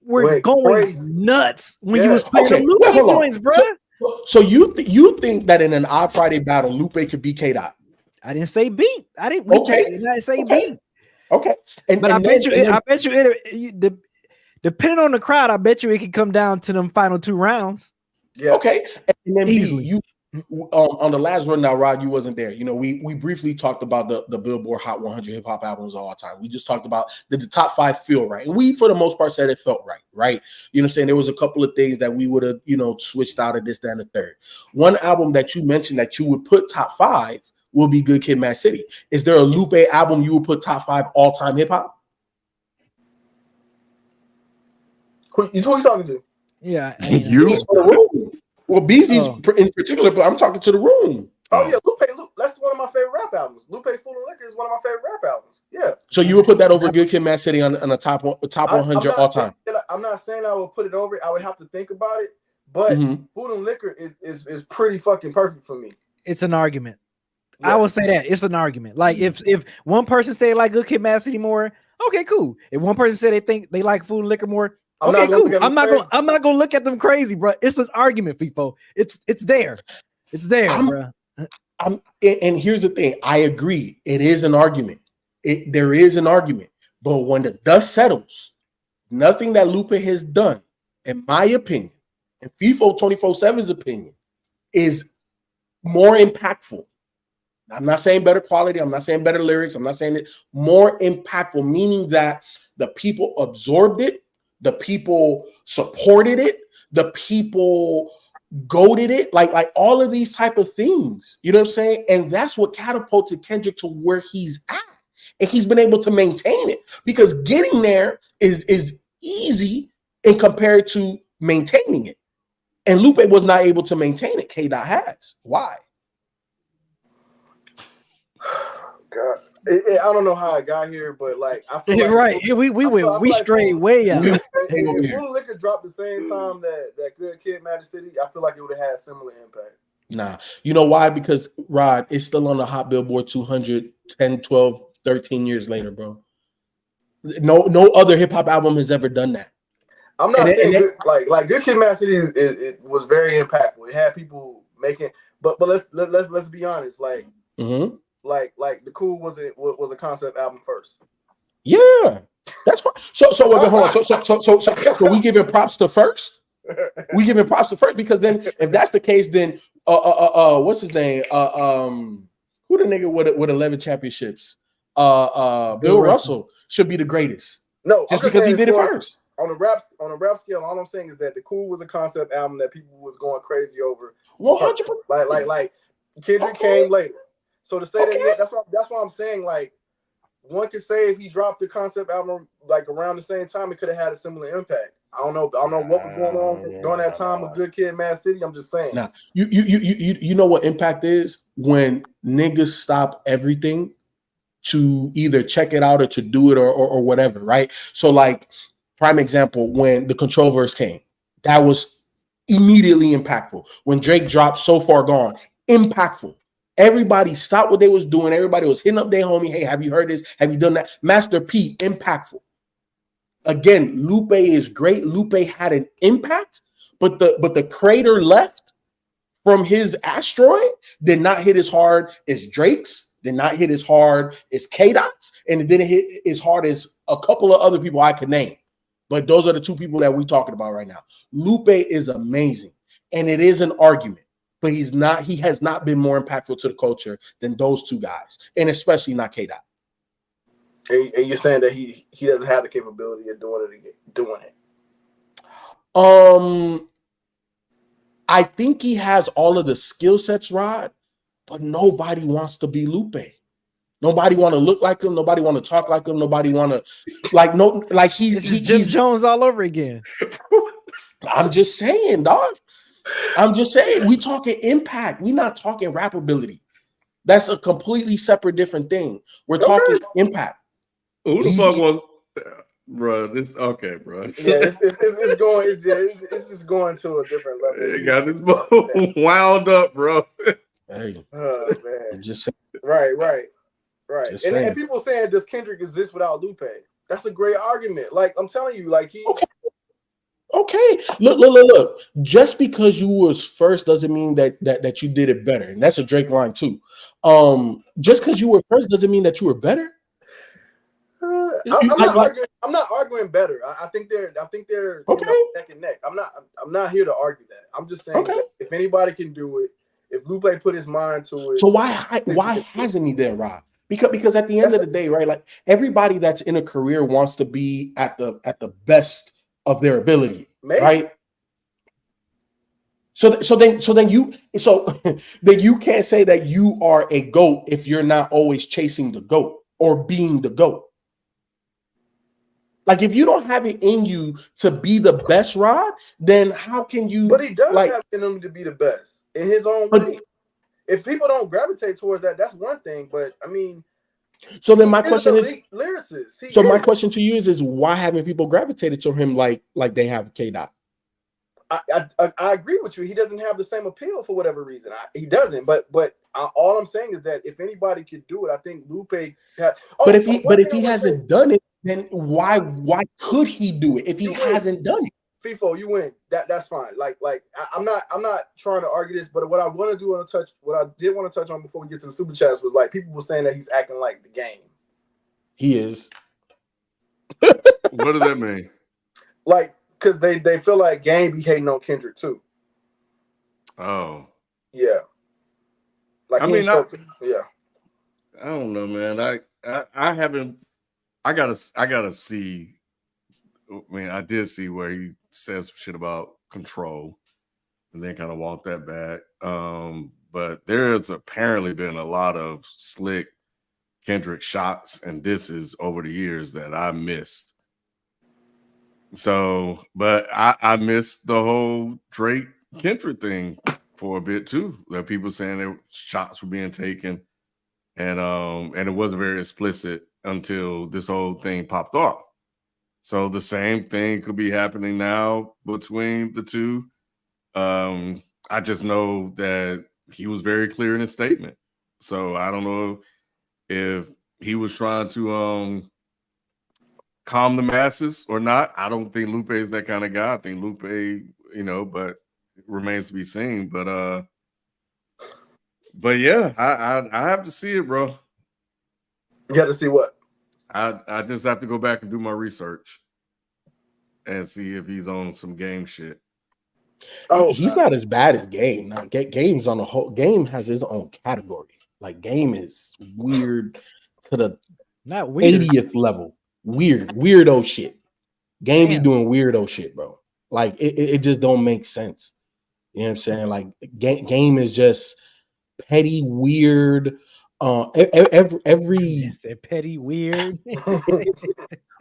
were going nuts when you was playing the Lupe joints, bro. So you think that in an Eye Friday battle, Lupe could beat K-Dot? I didn't say beat. I didn't say beat. Okay, but I bet you, depending on the crowd, I bet you it could come down to them final 2 rounds. Yeah. Okay, and then easily. On the last run now, Rod, you wasn't there. You know, we briefly talked about the Billboard Hot 100 hip hop albums of all time. We just talked about the top 5 feel right. And we, for the most part, said it felt right? You know what I'm saying? There was a couple of things that we would have, switched out of this, that, and the third. One album that you mentioned that you would put top 5 will be Good Kid, Mad City. Is there a Lupe album you would put top 5 all-time hip-hop? Who you talking to? Yeah. Well, Beezy's in particular, but I'm talking to the room. Oh, yeah, Lupe, that's one of my favorite rap albums. Lupe Food and Liquor is one of my favorite rap albums. Yeah. So you would put that over Good Kid, Mad City on a top 100 all-time? I'm not saying I would put it over it. I would have to think about it. But Food and Liquor is pretty fucking perfect for me. It's an argument. I would say that it's an argument. Like if one person say like Good Kid, Mad City more, okay, cool. If one person say they think they like Food and Liquor more, okay, cool. I'm not gonna look at them crazy, bro. It's an argument, FIFO. It's there. It's there, bro. And here's the thing. I agree. It is an argument. There is an argument. But when the dust settles, nothing that Lupe has done, in my opinion, and FIFO 24/7's opinion, is more impactful. I'm not saying better quality. I'm not saying better lyrics. I'm not saying it more impactful, meaning that the people absorbed it, the people supported it, the people goated it, like all of these type of things. You know what I'm saying? And that's what catapulted Kendrick to where he's at. And he's been able to maintain it because getting there is easy in compared to maintaining it. And Lupe was not able to maintain it. K-Dot has. Why? God, I don't know how I got here, but like I feel like we strayed way out. If Food and Liquor dropped the same time that Good Kid, Mad City, I feel like it would have had similar impact. Nah, you know why? Because Rod, it's still on the Hot Billboard 200 10, 12, 13 years later, bro. No other hip hop album has ever done that. I'm not saying like Good Kid, Mad City it was very impactful. It had people making, but let's be honest, like. Mm-hmm. Like the Cool was a concept album first. Yeah, that's fine. So hold on. So we giving props to first. We giving props to first because then if that's the case, then what's his name? Who the nigga with 11 championships? Bill Russell should be the greatest. No, just because he did it first. On a rap scale, all I'm saying is that The Cool was a concept album that people was going crazy over. 100%. Like Kendrick came later. So to say that that's why I'm saying, like, one could say if he dropped the concept album like around the same time, it could have had a similar impact. I don't know what was going on during that time of Good Kid, Mad City. I'm just saying. Nah, you know what impact is when niggas stop everything to either check it out or to do it or whatever, right? So, like, prime example, when the Control verse came, that was immediately impactful. When Drake dropped So Far Gone, impactful. Everybody stopped what they was doing. Everybody was hitting up their homie. Hey, have you heard this? Have you done that? Master P, impactful. Again, Lupe is great. Lupe had an impact, but the crater left from his asteroid did not hit as hard as Drake's, did not hit as hard as K-Dot's, and it didn't hit as hard as a couple of other people I could name. But those are the two people that we're talking about right now. Lupe is amazing, and it is an argument, but he has not been more impactful to the culture than those two guys, and especially not K-Dot. And you're saying that he doesn't have the capability of doing it. I think he has all of the skill sets, Rod, but nobody wants to be Lupe. Nobody want to look like him. Nobody want to talk like him. Nobody want to he's Jim Jones all over again. I'm just saying, dog. I'm just saying, we talking impact. We not talking rap ability. That's a completely separate, different thing. We're talking impact. Who the fuck was, bro? This okay, bro? Yeah, it's just going to a different level. It got this boat wound up, bro. Hey, oh man, I'm just saying. Right. And people saying, does Kendrick exist without Lupe? That's a great argument. Like, I'm telling you, like, he. Okay. Look. Just because you was first doesn't mean that you did it better. And that's a Drake line too. Just because you were first doesn't mean that you were better. I'm not arguing better. I think they're okay. Neck and neck. I'm not here to argue that. I'm just saying that if anybody can do it, if Lupe put his mind to it. So why hasn't he there, Rob? Because at the end of the day, right? Like, everybody that's in a career wants to be at the best of their ability, right? So then you can't say that you are a GOAT if you're not always chasing the GOAT or being the GOAT. Like, if you don't have it in you to be the best, Rod, then how can you? But he does have it in him to be the best in his own way. If people don't gravitate towards that, that's one thing. But I mean, so then my question is, lyricist. My question to you is why haven't people gravitated to him like they have K-Dot? I agree with you. He doesn't have the same appeal for whatever reason. He doesn't. But all I'm saying is that if anybody could do it, I think Lupe. But if he hasn't done it, then why could he do it if he hasn't done it? FIFO, you win. That's fine. Like I'm not trying to argue this, but what I did want to touch on before we get to the super chats was, like, people were saying that he's acting like the Game. He is. What does that mean? Like, because they feel like Game be hating on Kendrick too. Oh. Yeah. Like, yeah. I don't know, man. I haven't. I gotta see. I mean, I did see where he says some shit about Control, and then kind of walked that back. But there has apparently been a lot of slick Kendrick shots and disses over the years that I missed. So, but I missed the whole Drake Kendrick thing for a bit too. That people saying that shots were being taken, and it wasn't very explicit until this whole thing popped off. So the same thing could be happening now between the two. I just know that he was very clear in his statement. So I don't know if he was trying to calm the masses or not. I don't think Lupe is that kind of guy. I think Lupe, but it remains to be seen. But yeah, I have to see it, bro. You got to see what? I just have to go back and do my research and see if he's on some Game shit. Oh, he's not as bad as Game. Now, Game's on the whole. Game has his own category. Like, Game is weird to the Not weird. 80th level. Weirdo shit. Game be Damn. doing weirdo shit, bro. Like it just don't make sense. You know what I'm saying? Like game is just petty, weird. Every Yes, a petty weird.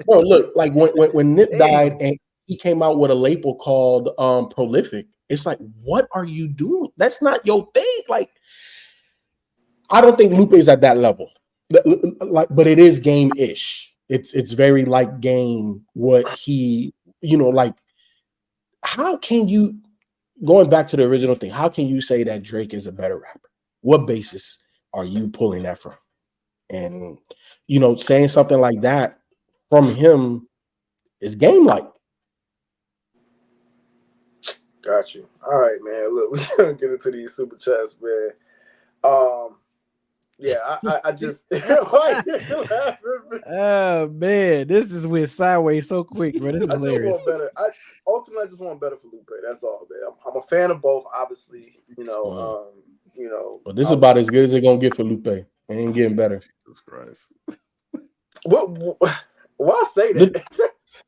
bro, look, like when Nip Damn. died and he came out with a label called Prolific. It's like, what are you doing? That's not your thing. Like, I don't think Lupe is at that level. Like, but it is game-ish. It's very like game what he, like, how can you, going back to the original thing, how can you say that Drake is a better rapper? What basis are you pulling that from? And saying something like that from him is game-like. Got you. All right, man. Look, we're gonna get into these super chats, man. Yeah, I just Oh man, this just went sideways so quick, bro. This is hilarious. Just want better. Ultimately, I just want better for Lupe. That's all, man. I'm a fan of both, obviously. But this is about as good as they're gonna get for Lupe. It ain't getting better. Jesus Christ. Why say that?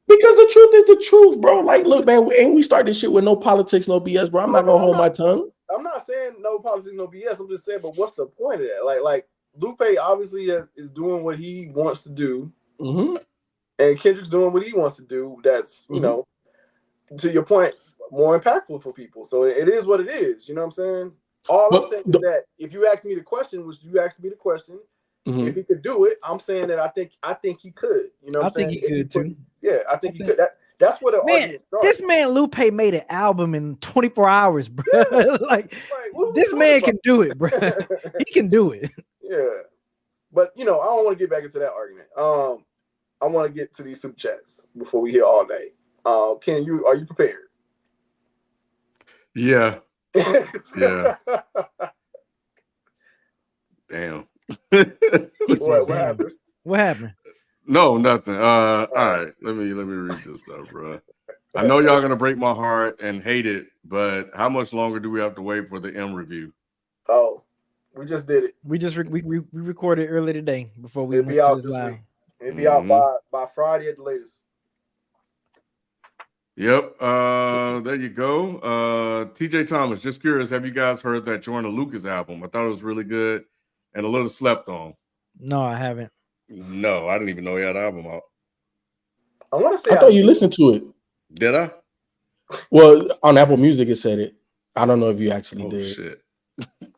Because the truth is the truth, bro. Like, look, man, we start this shit with no politics, no BS, bro. I'm not gonna hold my tongue. I'm not saying no politics, no BS. I'm just saying, but what's the point of that? Like Lupe obviously is doing what he wants to do, and Kendrick's doing what he wants to do. That's to your point, more impactful for people. So it is what it is. You know what I'm saying? I'm saying is that if you ask me the question, which you asked me the question, if he could do it, I'm saying that I think he could. You know what I'm saying? I think he could too. Yeah, I think he could. That's what the argument started. This man Lupe made an album in 24 hours, bro. Like this man can do it, bro. He can do it. Yeah, but I don't want to get back into that argument. I want to get to these super chats before we hear all day. Ken, are you prepared? Yeah. Yeah. Damn. What happened? What happened? No, nothing. All right. Let me read this stuff, bro. I know y'all gonna break my heart and hate it, but how much longer do we have to wait for the M review? Oh, we just did it. We just we recorded early today before we It'll be out this week. It'll be out by Friday at the latest. Yep. There you go. TJ Thomas, just curious, have you guys heard that Joyner Lucas album? I thought it was really good and a little slept on. No, I haven't. No, I didn't even know he had an album out. I want to say I thought you listened to it. Did I? Well, on Apple Music it said it. I don't know if you actually did. Shit.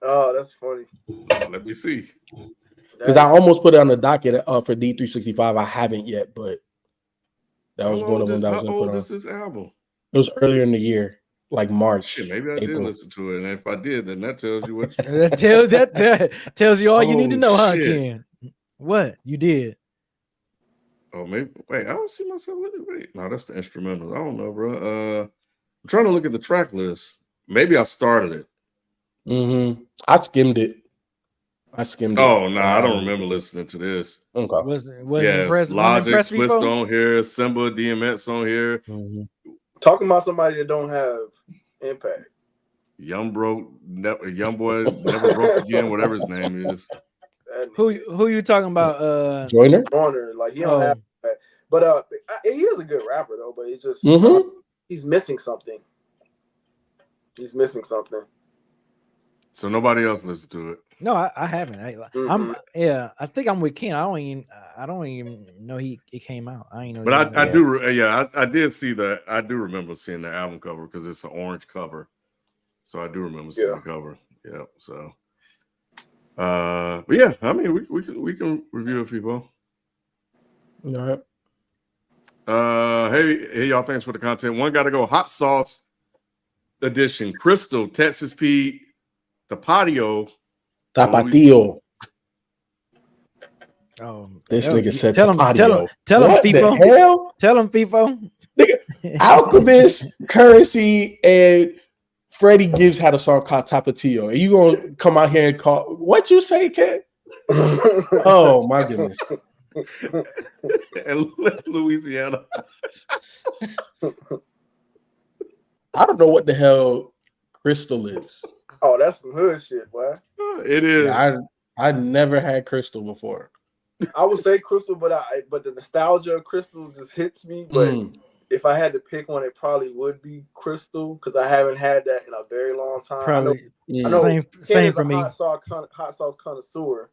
Oh, that's funny. Let me see. Because I almost put it on the docket for D365. I haven't yet, but that was one of them that was How old is this album? It was earlier in the year, like March. Shit, maybe I did listen to it, and if I did, then that tells you what. that tells you all you need to know, huh, shit. Ken? What you did? Oh, maybe. Wait, I don't see myself with it. Wait, no, that's the instrumental. I don't know, bro. I'm trying to look at the track list. Maybe I started it. I skimmed it. Oh no, I don't remember listening to this. Okay. Was yes, Logic, Twist on here, Simba, DMX on here. Talking about somebody that don't have impact. Young boy never broke again, whatever his name is. Who you talking about? Joyner, like he don't have impact. But he is a good rapper though. But it's just he's missing something. So nobody else listened to it. No, I haven't. I think I'm with Ken. I don't even know it came out. I ain't know. But I do. Yeah, I did see that. I do remember seeing the album cover because it's an orange cover. So I do remember seeing the cover. Yeah. So, but yeah, I mean, we can review a few more. All right. Hey, y'all! Thanks for the content. One got to go. Hot Sauce Edition. Crystal, Texas Pete, Tapatio. Oh, this nigga said tell him, FIFO. Tell him, FIFO. Alchemist, Currency, and Freddie Gibbs had a song called Tapatio. Are you gonna come out here and call what you say, Ken? Oh my goodness. And Louisiana. I don't know what the hell Crystal is. Oh, that's some hood shit, boy. It is. Yeah, I never had Crystal before. I would say Crystal, but the nostalgia of Crystal just hits me. But if I had to pick one, it probably would be Crystal because I haven't had that in a very long time. Probably. I know Same Ken is for a me. hot sauce connoisseur.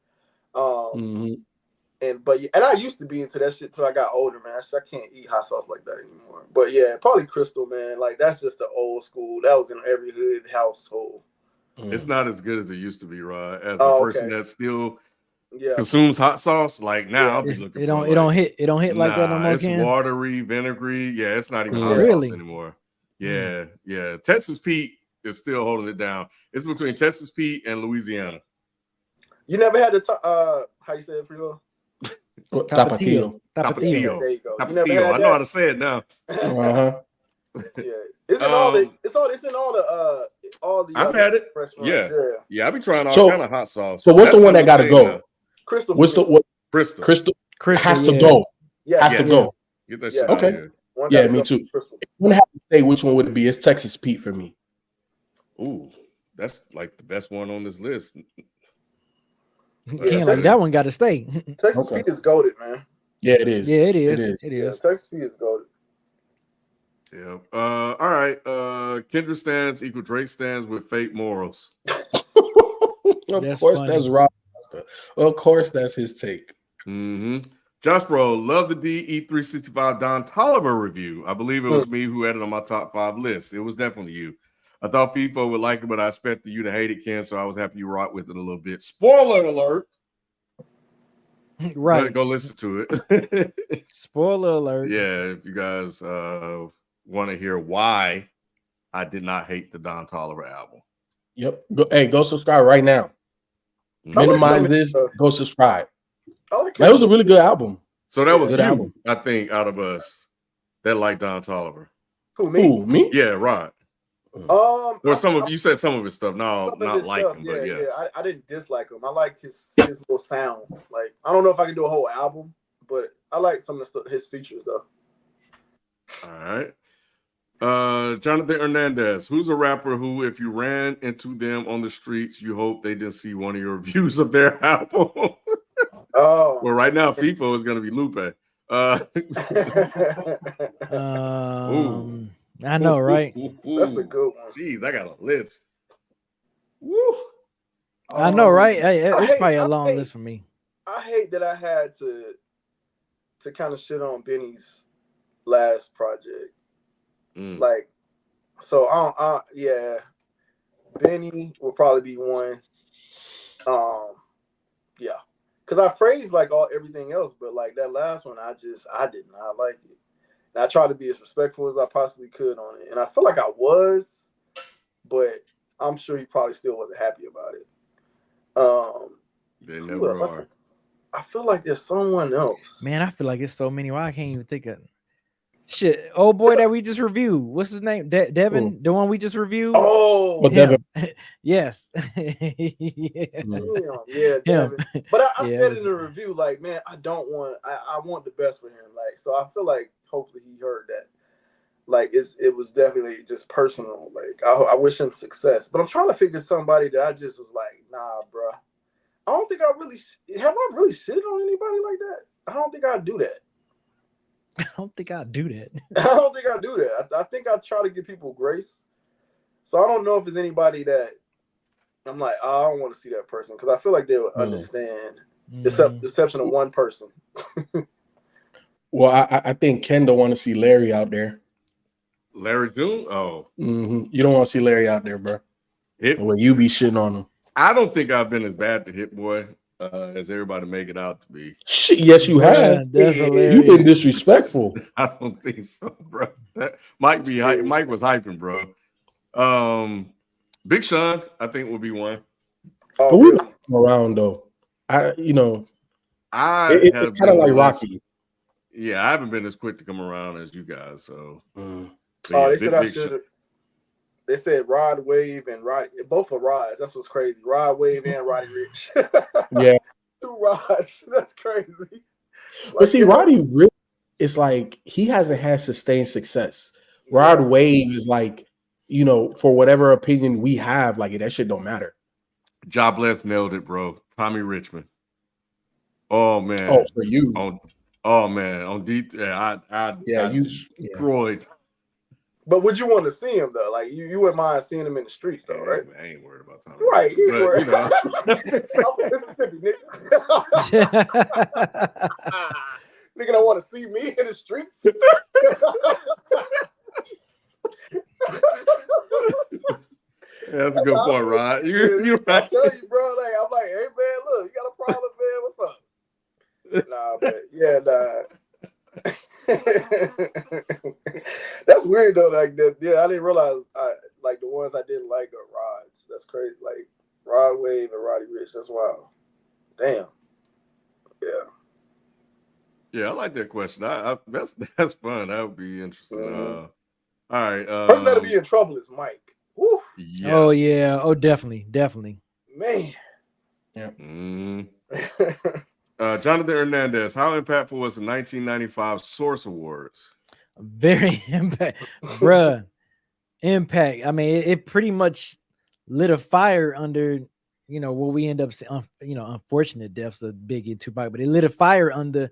And I used to be into that shit till I got older, man. I can't eat hot sauce like that anymore. But yeah, probably Crystal, man. Like that's just the old school. That was in every hood household. It's not as good as it used to be, Rod. As a person that still consumes hot sauce, like now I'll be looking for it don't hit like that no more. It's watery, vinegary. Yeah, it's not even hot really? sauce anymore. Yeah, yeah. Texas Pete is still holding it down. It's between Texas Pete and Louisiana. You never had the how you say it, Frito? Tapatio. There you go. I know how to say it now. Yeah, it's in all the. I've had it. Yeah. I be trying all kind of hot sauce. So what's the one that got to go? Crystal. What's the what? Crystal has to go. Yeah, has to go. Get that shit okay. Out of here. Yeah, me too. When I have to say which one would it be? It's Texas Pete for me. Ooh, that's like the best one on this list. That one got to stay. Texas Pete is goated, man. Yeah, it is. Yeah, it is. Yeah, Texas Pete is goated. Yeah. All right. Kendrick stands equal Drake stands with fake morals. Of course, that's Rob. Of course, that's his take. Josh Bro, love the DE365 Don Toliver review. I believe it was me who had it on my top 5 list. It was definitely you. I thought FIFA would like it, but I expected you to hate it, Ken, so I was happy you rocked with it a little bit. Spoiler alert. Right. Go listen to it. Spoiler alert. Yeah, if you guys want to hear why I did not hate the Don Toliver album. Yep. Go subscribe right now. Minimize this. Go subscribe. That was a really good album. So that was you, I think, out of us that like Don Toliver. Who, me? Who, me? Yeah, right. Or some of you said some of his stuff. No, not like him, but yeah. I didn't dislike him. I like his little sound. Like I don't know if I can do a whole album, but I like some of his features though. All right. Jonathan Hernandez, who's a rapper who, if you ran into them on the streets, you hope they didn't see one of your reviews of their album? Well, right now, FIFO is going to be Lupe. I know, right? That's a good one. Jeez, I got a list. Woo. I know, right? It's probably a long list for me. I hate that I had to kind of shit on Benny's last project. Like, so yeah, Benny will probably be one. Yeah, because I praised like everything else, but like that last one, I did not like it. And I tried to be as respectful as I possibly could on it, and I feel like I was, but I'm sure he probably still wasn't happy about it. They never are. I feel like there's someone else. Man, I feel like it's so many. Why I can't even think of shit. Old boy that we just reviewed. What's his name? Devin, the one we just reviewed. Oh, Devin. Yes. Yeah, Devin. But I said in the review, like, man, I want the best for him. Like, so I feel like hopefully he heard that. Like, it was definitely just personal. Like, I wish him success. But I'm trying to figure somebody that I just was like, nah, bro. I don't think I really have I really shitted on anybody like that. I don't think I'd do that. I don't think I do that. I think I try to give people grace. So I don't know if there's anybody that I'm like, I don't want to see that person because I feel like they would understand, except the exception of one person. Well, I think Ken don't want to see Larry out there. Larry June? Oh. You don't want to see Larry out there, bro. When you be shitting on him. I don't think I've been as bad to Hit Boy as everybody make it out to be. Shit, yes, you have. That's hilarious. You've been disrespectful. I don't think so, bro. Mike was hyping, bro. Big Sean, I think, will be one. But we around though. It's kind of like Rocky. Yeah, I haven't been as quick to come around as you guys. So, they said I should have. They said Rod Wave and Roddy, both are Rods. That's what's crazy. Rod Wave and Roddy Rich. Yeah. 2 Rods. That's crazy. But see, Roddy really, it's like he hasn't had sustained success. Rod Wave is like, for whatever opinion we have, like that shit don't matter. Jobless nailed it, bro. Tommy Richmond. Oh man. Oh, for you. On D, I destroyed. But would you want to see him though? Like you wouldn't mind seeing him in the streets though, right? I ain't worried about time. Right, you ain't But, worried. you know. I'm from Mississippi, nigga. Nigga don't want to see me in the streets. Yeah, that's a good point, Rod. You're right. I tell you, bro. Like I'm like, hey man, look, you got a problem, man? What's up? Nah, but yeah, nah. That's weird though. Like that, yeah, I didn't realize. Like the ones I didn't like are Rods. That's crazy. Like Rod Wave and Roddy Ricch. That's wild. Damn. Yeah. Yeah, I like that question. That's fun. That would be interesting. Mm-hmm. All right. Person that'll be in trouble is Mike. Woo. Yeah. Oh yeah. Oh, definitely. Man. Yeah. Jonathan Hernandez, how impactful was the 1995 Source Awards? Very impact, bruh. Impact. I mean, it pretty much lit a fire under, what we end up seeing, unfortunate deaths of Biggie and Tupac, but it lit a fire under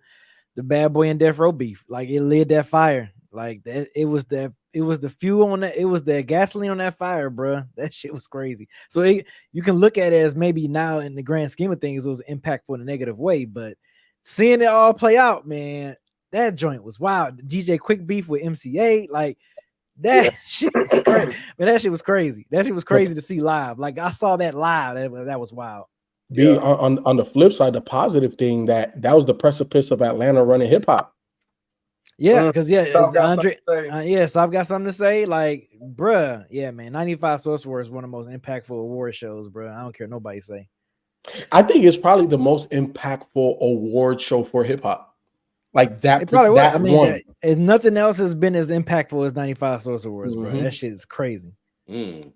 the Bad Boy and Death Row beef. Like it lit that fire. Like that, it was the fuel on that. It was the gasoline on that fire, bruh. That shit was crazy. So you can look at it as maybe now in the grand scheme of things, it was impactful in a negative way, but seeing it all play out, man, that joint was wild. DJ Quick beef with MC8, like that shit was crazy. Man, that shit was crazy. That shit was crazy to see live. Like I saw that live. That was wild. On the flip side, the positive thing that was the precipice of Atlanta running hip hop. Yeah, because Andre, so I've got something to say. Like, bruh, yeah, man, 95 Source Awards is one of the most impactful award shows, bruh. I don't care what nobody say. I think it's probably the most impactful award show for hip hop. Like that. It probably was. I mean, nothing else has been as impactful as 95 Source Awards, bro. That shit is crazy. Damn.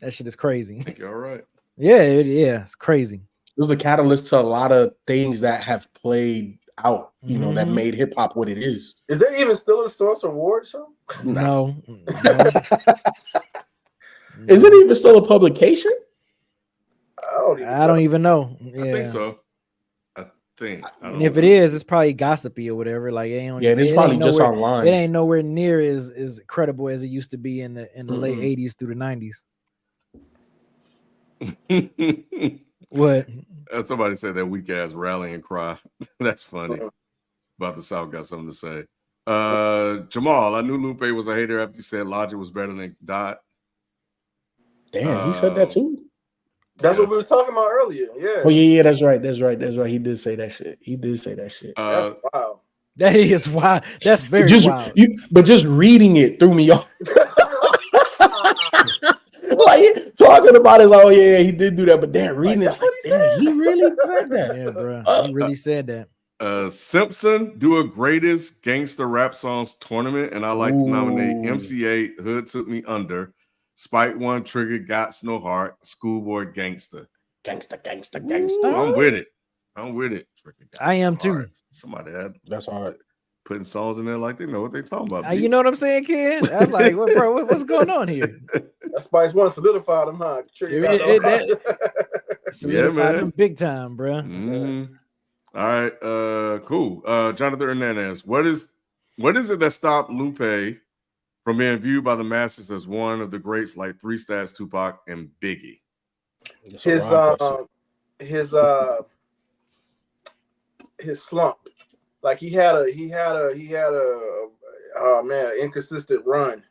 That shit is crazy. I think you're all right. Yeah, it's crazy. It was the catalyst to a lot of things that have played out, that made hip hop what it is. Is there even still a Source Award show? No. Is it even still a publication? I don't even know. Yeah. I think so. And if it is, it's probably gossipy or whatever. Like it's probably just online. It ain't nowhere near as credible as it used to be in the late 80s through the 90s. What? Somebody said that weak ass rallying cry. That's funny. About the South got something to say. Jamal, I knew Lupe was a hater after he said Logic was better than Dot. Damn, he said that too. That's what we were talking about earlier. Yeah. Oh yeah, that's right. He did say that shit. That's wild. That is wild. That's very wild. But just reading it threw me off. Like talking about it, like, oh yeah, he did do that, but then reading it, like, damn, he really said that. Yeah, bro, he really said that. Simpson do a greatest gangster rap songs tournament, and I like to nominate MC8, Hood Took Me Under, Spike One, Trigger, Gots No Heart, Schoolboy Gangster. Gangster. I'm with it. Trigger, I am too. Hard. Somebody that's hard. Putting songs in there like they know what they're talking about. You know what I'm saying, kid? I'm like, what's going on here? That Spice One solidified them, huh? Solidified them big time, bro. Mm-hmm. All right, cool. Jonathan Hernandez, what is it that stopped Lupe from being viewed by the masses as one of the greats like 3 Stats, Tupac, and Biggie? His slump. Like he had a inconsistent run.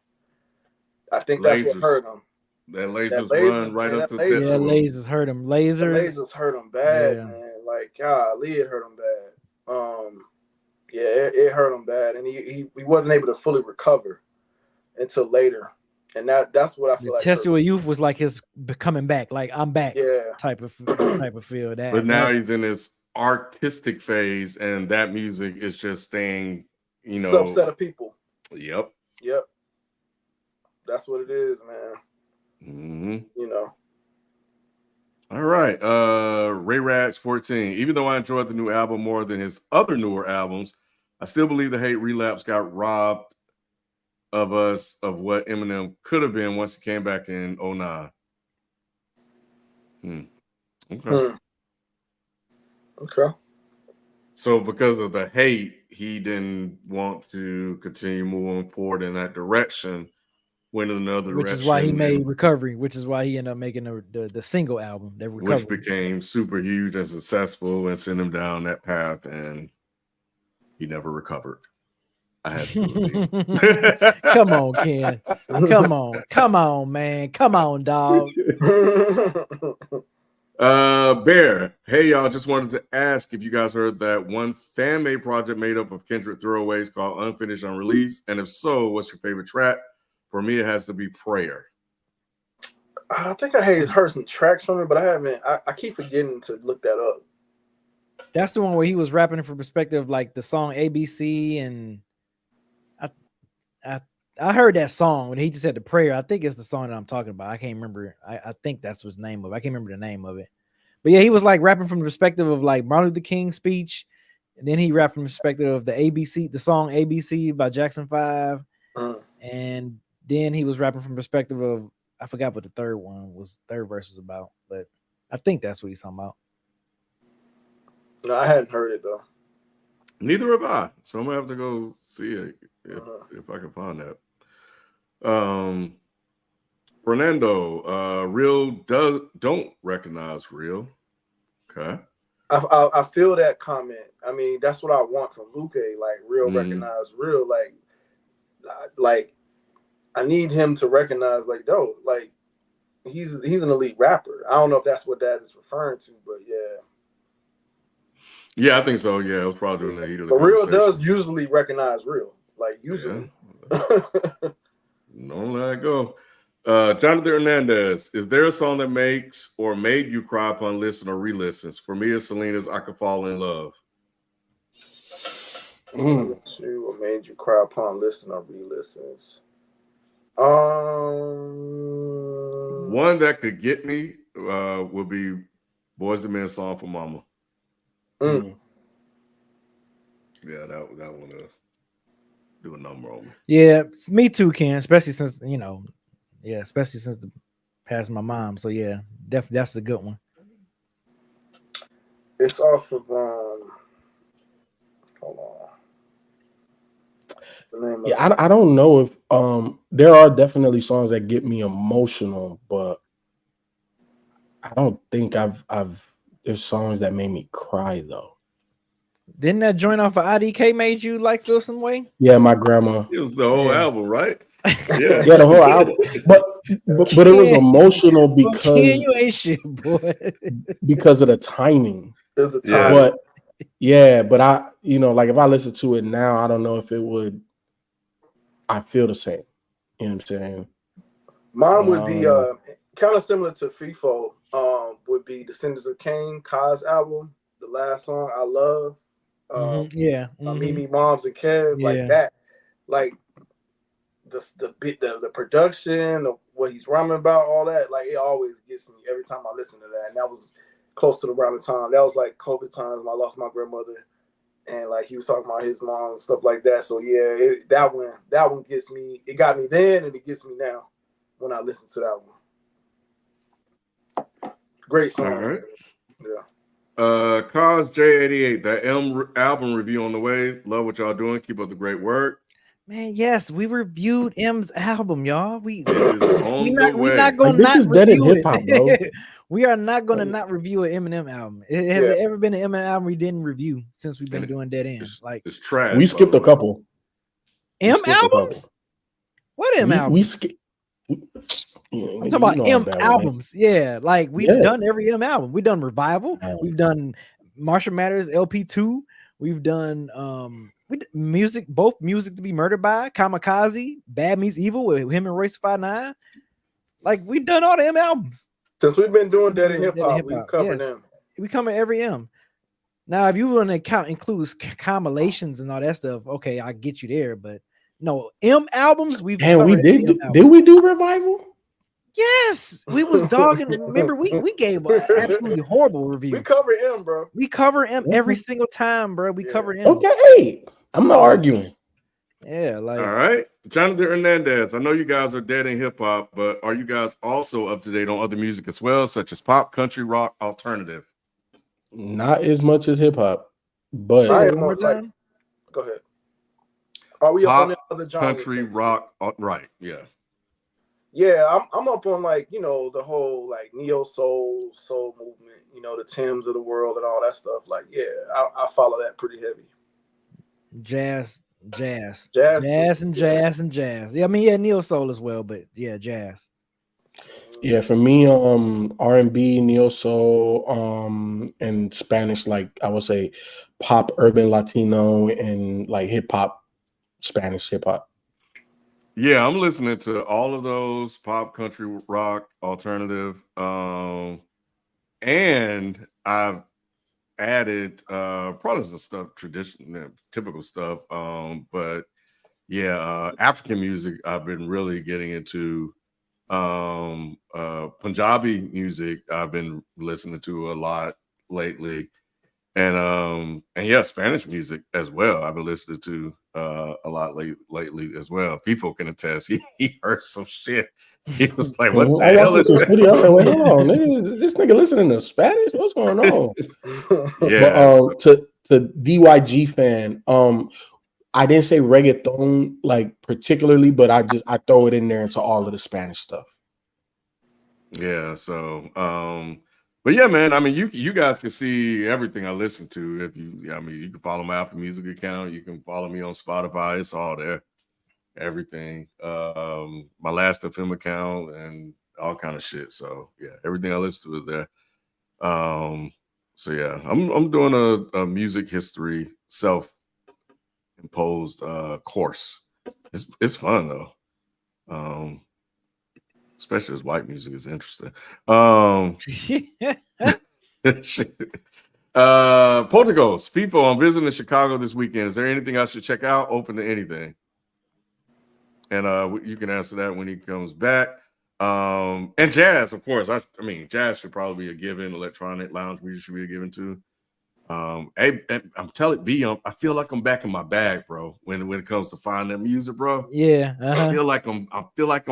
I think that's what hurt him. That lasers run right up to lasers. Yeah, lasers hurt him. Lasers hurt him bad, man. Like golly, it hurt him bad. It hurt him bad, and he wasn't able to fully recover until later. And that's what I feel like. Testual Youth was like his coming back, like I'm back, type of feel. That, but now he's in his artistic phase, and that music is just staying, subset of people. Yep. That's what it is, man. All right. Ray Rags 14. Even though I enjoyed the new album more than his other newer albums, I still believe the hate relapse got robbed of us of what Eminem could have been once he came back in 2009. Okay. Okay. So because of the hate, he didn't want to continue moving forward in that direction. Went in another Which direction, is why he made Recovery, which is why he ended up making the single album, that Recovery. which became super huge and successful and sent him down that path, and he never recovered. I had to do it. Come on, Ken. Come on, man. Come on, dog. Bear, hey y'all, just wanted to ask if you guys heard that one fan-made project made up of Kendrick throwaways called Unfinished Unreleased, and if so, what's your favorite track? For me, it has to be Prayer. I think I had heard some tracks from it, but I haven't. I keep forgetting to look that up. That's the one where he was rapping from perspective, like the song ABC, and I heard that song when he just said the prayer. I think it's the song that I'm talking about. I can't remember. I think that's what's the name of it. I can't remember the name of it. But yeah, he was like rapping from the perspective of like Martin Luther King's speech, and then he rapped from the perspective of the ABC, the song ABC by Jackson 5, and then he was rapping from perspective of, I forgot what the third verse was about, but I think that's what he's talking about. No, I hadn't heard it though. Neither have I, so I'm gonna have to go see it if I can find that. Fernando, real don't recognize real. Okay. I feel that comment. I mean, that's what I want from Lupe. Like real recognize real. Like I need him to recognize like, yo, like he's an elite rapper. I don't know if that's what that is referring to, but yeah. Yeah, I think so. Yeah, it was probably doing the heat of the But real does usually recognize real. Like usually. Yeah. Don't let it go. Jonathan Hernandez, is there a song that makes or made you cry upon listen or re-listens? For me, it's Selena's I Could Fall in Love. What made you cry upon listen or re-listens? One that could get me would be Boys II Men song for Mama. Yeah, that one do a number on me. Yeah, me too, Ken. Especially since especially since the past my mom. So yeah, definitely that's a good one. It's off of hold on. Yeah, I don't know if there are definitely songs that get me emotional, but I don't think there's songs that made me cry though. Didn't that joint off of IDK made you like feel some way? Yeah, my grandma. It was the whole album, right? Yeah, the whole album. But it was emotional because you ain't shit, boy. because of the timing. There's a time. But but I, like if I listen to it now, I don't know if it would. I feel the same. You know what I'm saying? Mine would be kind of similar to FIFO. Would be Descendants of Cain, Kai's album, the last song I love. Mimi, Moms, and Kev, like that, like the production, what he's rhyming about, all that, like it always gets me every time I listen to that. And that was close to around the time that was like COVID times when I lost my grandmother, and like he was talking about his mom and stuff like that. So yeah, that one gets me. It got me then, and it gets me now when I listen to that one. Great song. All right. Yeah. Cause J88, that album review on the way. Love what y'all doing. Keep up the great work. Man, yes, we reviewed M's album, y'all. We're not gonna this is dead in hip hop, bro. We are not gonna not review an Eminem album. Has there ever been an Eminem album we didn't review since we've been doing Dead End? Like it's trash. We skipped a couple. M albums? What M albums? We skipped. I'm talking about M albums. Yeah, like we've done every M album. We've done Revival. We've done Marshall Mathers LP2. We've done both Music to Be Murdered By, Kamikaze, Bad Meets Evil with him and Royce 5'9". Like we've done all the M albums. Since we've been doing Dead in Hip Hop, we covered them. We cover every M. Now, if you want to include compilations and all that stuff, okay, I get you there. But no, M albums we did. Did we do Revival? Yes, we was dogging. Remember, we gave an absolutely horrible review. We cover M, bro. We cover M every single time, bro. We covered M. Okay, I'm not arguing. Yeah, like all right, Jonathan Hernandez. I know you guys are dead in hip hop, but are you guys also up to date on other music as well, such as pop, country, rock, alternative? Not as much as hip hop, but I Say it am one more on like. time. Go ahead. Are we up on Pop, the other genres? country, basically? rock, right? Yeah. Yeah, I'm up on like the whole like neo soul movement. The Timbs of the world and all that stuff. Like I follow that pretty heavy. Jazz Too. and jazz and jazz. Yeah, I mean, yeah, neo soul as well, but yeah, jazz. yeah, for me, R&B, neo soul, and Spanish, like I would say, pop, urban, Latino, and like hip hop, Spanish hip hop. Yeah, I'm listening to all of those: pop, country, rock, alternative, and I've added probably some stuff, traditional, typical stuff. But yeah, African music I've been really getting into. Punjabi music I've been listening to a lot lately. And yeah, Spanish music as well. I've been listening to a lot lately as well. FIFO can attest. He heard some shit. He was like, "What the I hell walked is into the studio. I said, "Wait, hold that?" on, nigga, this nigga listening to Spanish? What's going on?" Yeah, But to DYG fan, I didn't say reggaeton like particularly, but I throw it in there into all of the Spanish stuff. yeah. So, but yeah, man. I mean, you guys can see everything I listen to. I mean, you can follow my Apple Music account. You can follow me on Spotify. It's all there. Everything. My Last FM account and all kind of shit. So yeah, everything I listen to is there. So yeah, I'm doing a music history self-imposed course. It's fun though. Especially as white music is interesting. Shit. Poltergeist, FIFO, I'm visiting Chicago this weekend. Is there anything I should check out? Open to anything. And you can answer that when he comes back. And jazz, of course. I mean, jazz should probably be a given. Electronic lounge music should be a given too. I'm telling B, I feel like I'm back in my bag, bro. When it comes to finding that music, bro. Yeah, I feel like I'm You right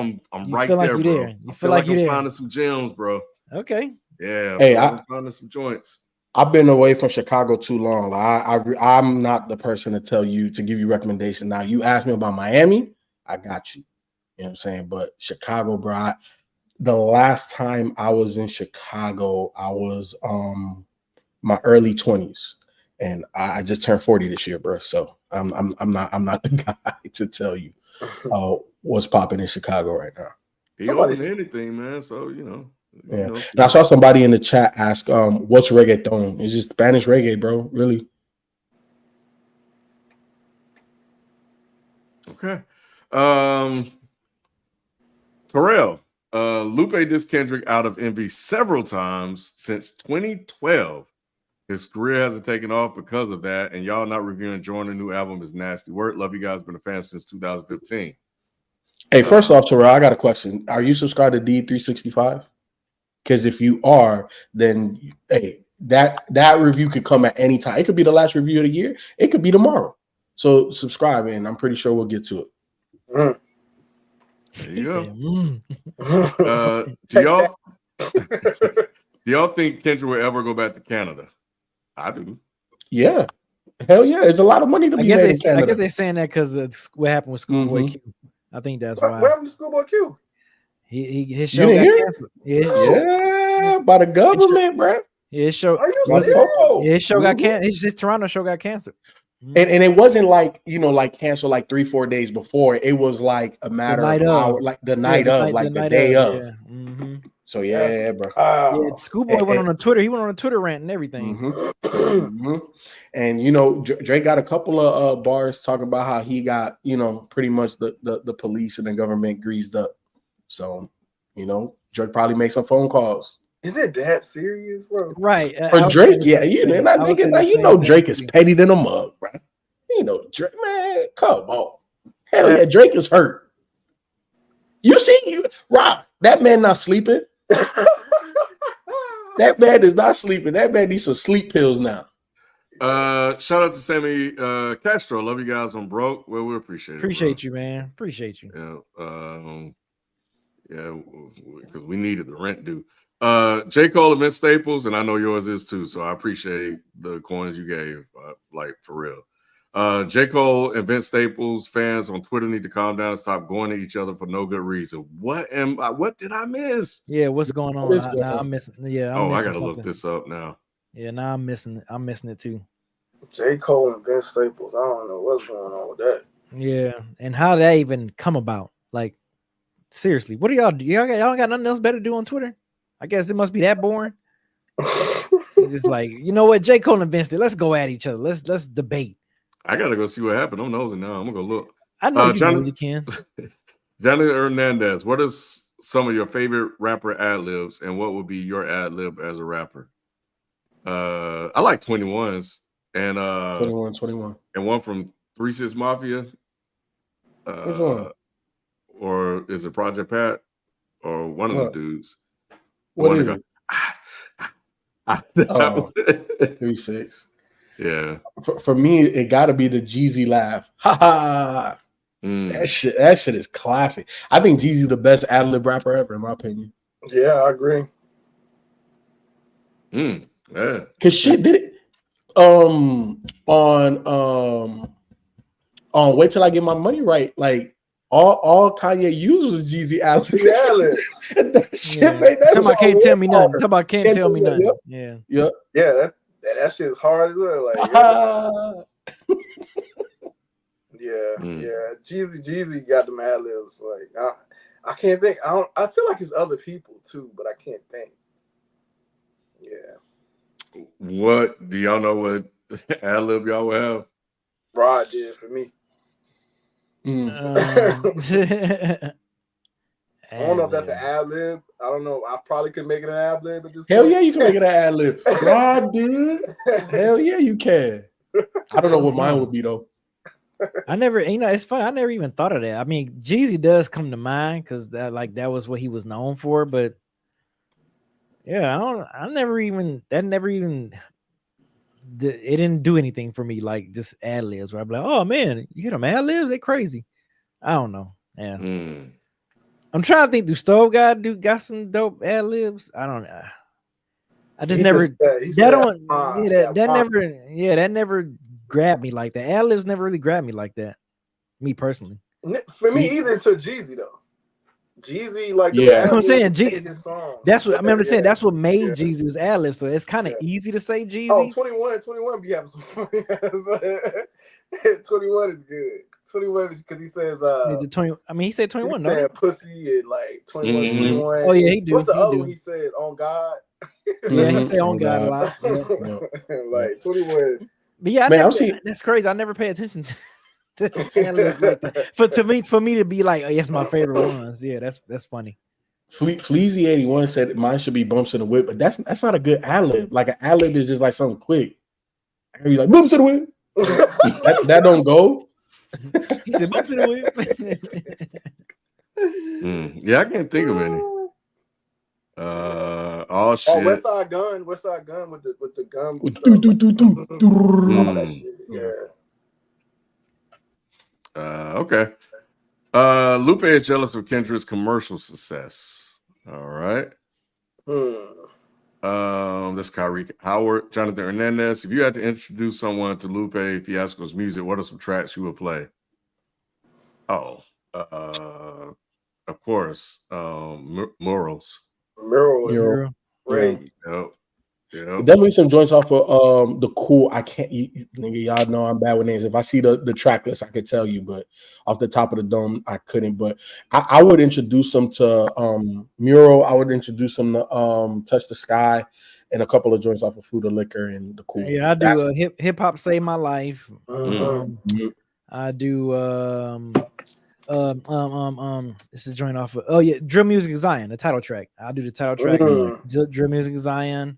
feel like there, you bro. there. You I feel like like you I'm there. finding some gems, bro. Okay. Yeah, Hey, I'm finding some joints. I've been away from Chicago too long. I'm not the person to give you recommendations. Now, you asked me about Miami, I got you. You know what I'm saying? But Chicago, bro, the last time I was in Chicago, I was my early 20s, and I just turned 40 this year, bro. So I'm not the guy to tell you what's popping in Chicago right now. He open to anything, man. So you know. Yeah. And I saw somebody in the chat ask, what's reggaeton? It's just Spanish reggae, bro. Really? Okay. Terrell, Lupe dissed Kendrick out of envy several times since 2012. His career hasn't taken off because of that, and y'all not reviewing Jordan's new album is nasty work. Love you guys. Been a fan since 2015. Hey, first off, Terrell, I got a question. Are you subscribed to D365? Because if you are, then hey, that review could come at any time. It could be the last review of the year. It could be tomorrow. So subscribe, and I'm pretty sure we'll get to it. There you go. Do y'all think Kendrick will ever go back to Canada? I do. Yeah. Hell yeah. It's a lot of money to be made in Canada. I guess they're saying that because what happened with Schoolboy Q. I think that's why. What happened to Schoolboy Q? His show got canceled. Yeah, by the government, bro. Yeah, his show. Are you serious? His show got canceled. His Toronto show got canceled. And it wasn't like, like canceled like 3-4 days before. It was like a matter of hours, like the night of, like the day of. Yeah. Mm-hmm. So yeah, bro. Yeah, Schoolboy went on a Twitter. He went on a Twitter rant and everything. Mm-hmm. And Drake got a couple of bars talking about how he got pretty much the police and the government greased up. So Drake probably makes some phone calls. Is it that serious, bro? Right. For Drake, yeah, Drake is petty than a mug, bro. Drake, man, come on. Hell yeah, Drake is hurt. You see, Rob, that man not sleeping. That man is not sleeping. That man needs some sleep pills now. Shout out to Sammy Castro. Love you guys on Broke. Well, we appreciate it. Appreciate you, man. Appreciate you. Yeah, because we needed the rent due. J. Cole and Vince Staples, and I know yours is too, so I appreciate the coins you gave, like for real. J. Cole and Vince Staples fans on Twitter need to calm down and stop going at each other for no good reason. What did I miss? Yeah, what's going on? I'm missing. Yeah, I'm I missing gotta something. look this up now. Yeah, now I'm missing it too. J. Cole and Vince Staples. I don't know what's going on with that. Yeah, and how did that even come about? Like, seriously, what do y'all do? Y'all got nothing else better to do on Twitter? I guess it must be that boring. It's just like, you know what, J. Cole and Vince, let's go at each other. Let's debate. I gotta go see what happened. I'm nosing now. I'm gonna go look. I know you really can. Johnny Hernandez, what is some of your favorite rapper ad libs, and what would be your ad lib as a rapper? I like 21's and 21. and one from 3 6 Mafia. Which one? Or is it Project Pat? Or one of the dudes. What is it? 3 6. Yeah. For me, it got to be the Jeezy laugh. Ha ha. That shit is classic. I think Jeezy the best ad lib rapper ever, in my opinion. Yeah, I agree. Yeah. Cause shit did it. On Wait Till I Get My Money Right, like all Kanye used was Jeezy ad libs. That shit, man, that's about Can't Tell Me Nothing. Talk about Can't Tell Me Nothing. Yep. Yeah, that shit is hard as well. Like, yeah. Jeezy got them ad libs. Like, I can't think. I feel like it's other people too, but I can't think. Yeah. What do y'all know? What ad lib y'all will have? Rod did for me. I don't know if that's an ad lib. I don't know. I probably could make it an ad lib at this Hell point. yeah, you can make it an ad lib. Rod did. Hell yeah, you can. I don't know what mine would be though. I never, it's funny. I never even thought of that. I mean, Jeezy does come to mind because that was what he was known for. But yeah, it never even it didn't do anything for me. Like just ad libs where I'm like, oh man, you hear them ad libs? They crazy. I don't know. Yeah. I'm trying to think. Do Stove got some dope ad libs? I don't know. I just never. That never grabbed me like that. Ad libs never really grabbed me like that. Me personally. For me either. To Jeezy though. Jeezy, like, yeah, I'm saying that's what I'm saying. That's what made Jeezy's ad lib. So it's kind of easy to say Jeezy. Oh, 21 be having some fun. 21 is good. 21 is because he says he said 21. He said pussy and like 21. Oh yeah, he do. What's the other one he said? On God. Yeah, he said on God a lot. Like 21. But yeah, that's crazy. I never pay attention to ad libs like that. For me to be like, oh, yes, my favorite ones. Yeah, that's funny. Fleazy 81 said mine should be bumps in the whip, but that's not a good ad lib. Like an ad lib is just like something quick. You're like bumps in the whip. that don't go. He said bumps in the whip. Yeah, I can't think of any. Oh shit. Oh, West Side Gun with the gun. That shit. Yeah. Okay. Lupe is jealous of Kendrick's commercial success. All right. This Kyrie Howard, Jonathan Hernandez. If you had to introduce someone to Lupe Fiasco's music, what are some tracks you would play? Oh, of course, Murals. Right. Yep. Definitely some joints off of the Cool. I can't, nigga, y'all know I'm bad with names. If I see the track list, I could tell you, but off the top of the dome, I couldn't. But I would introduce them to Mural. I would introduce them to Touch the Sky, and a couple of joints off of Food or Liquor and the Cool. Yeah, I do hip hop Save My Life. I do this is a joint off of Drill Music Zion, the title track. I'll do the title track. Drill Music Zion.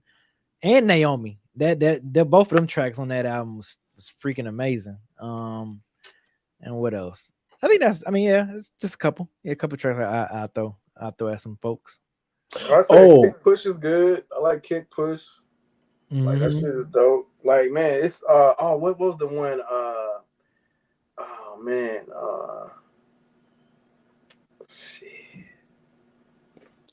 And Naomi, that both of them tracks on that album was freaking amazing. And what else? I think it's just a couple. Yeah, a couple tracks I throw at some folks. I say Kick Push is good. I like Kick Push. Like that shit is dope. Like, man, it's what was the one? Shit.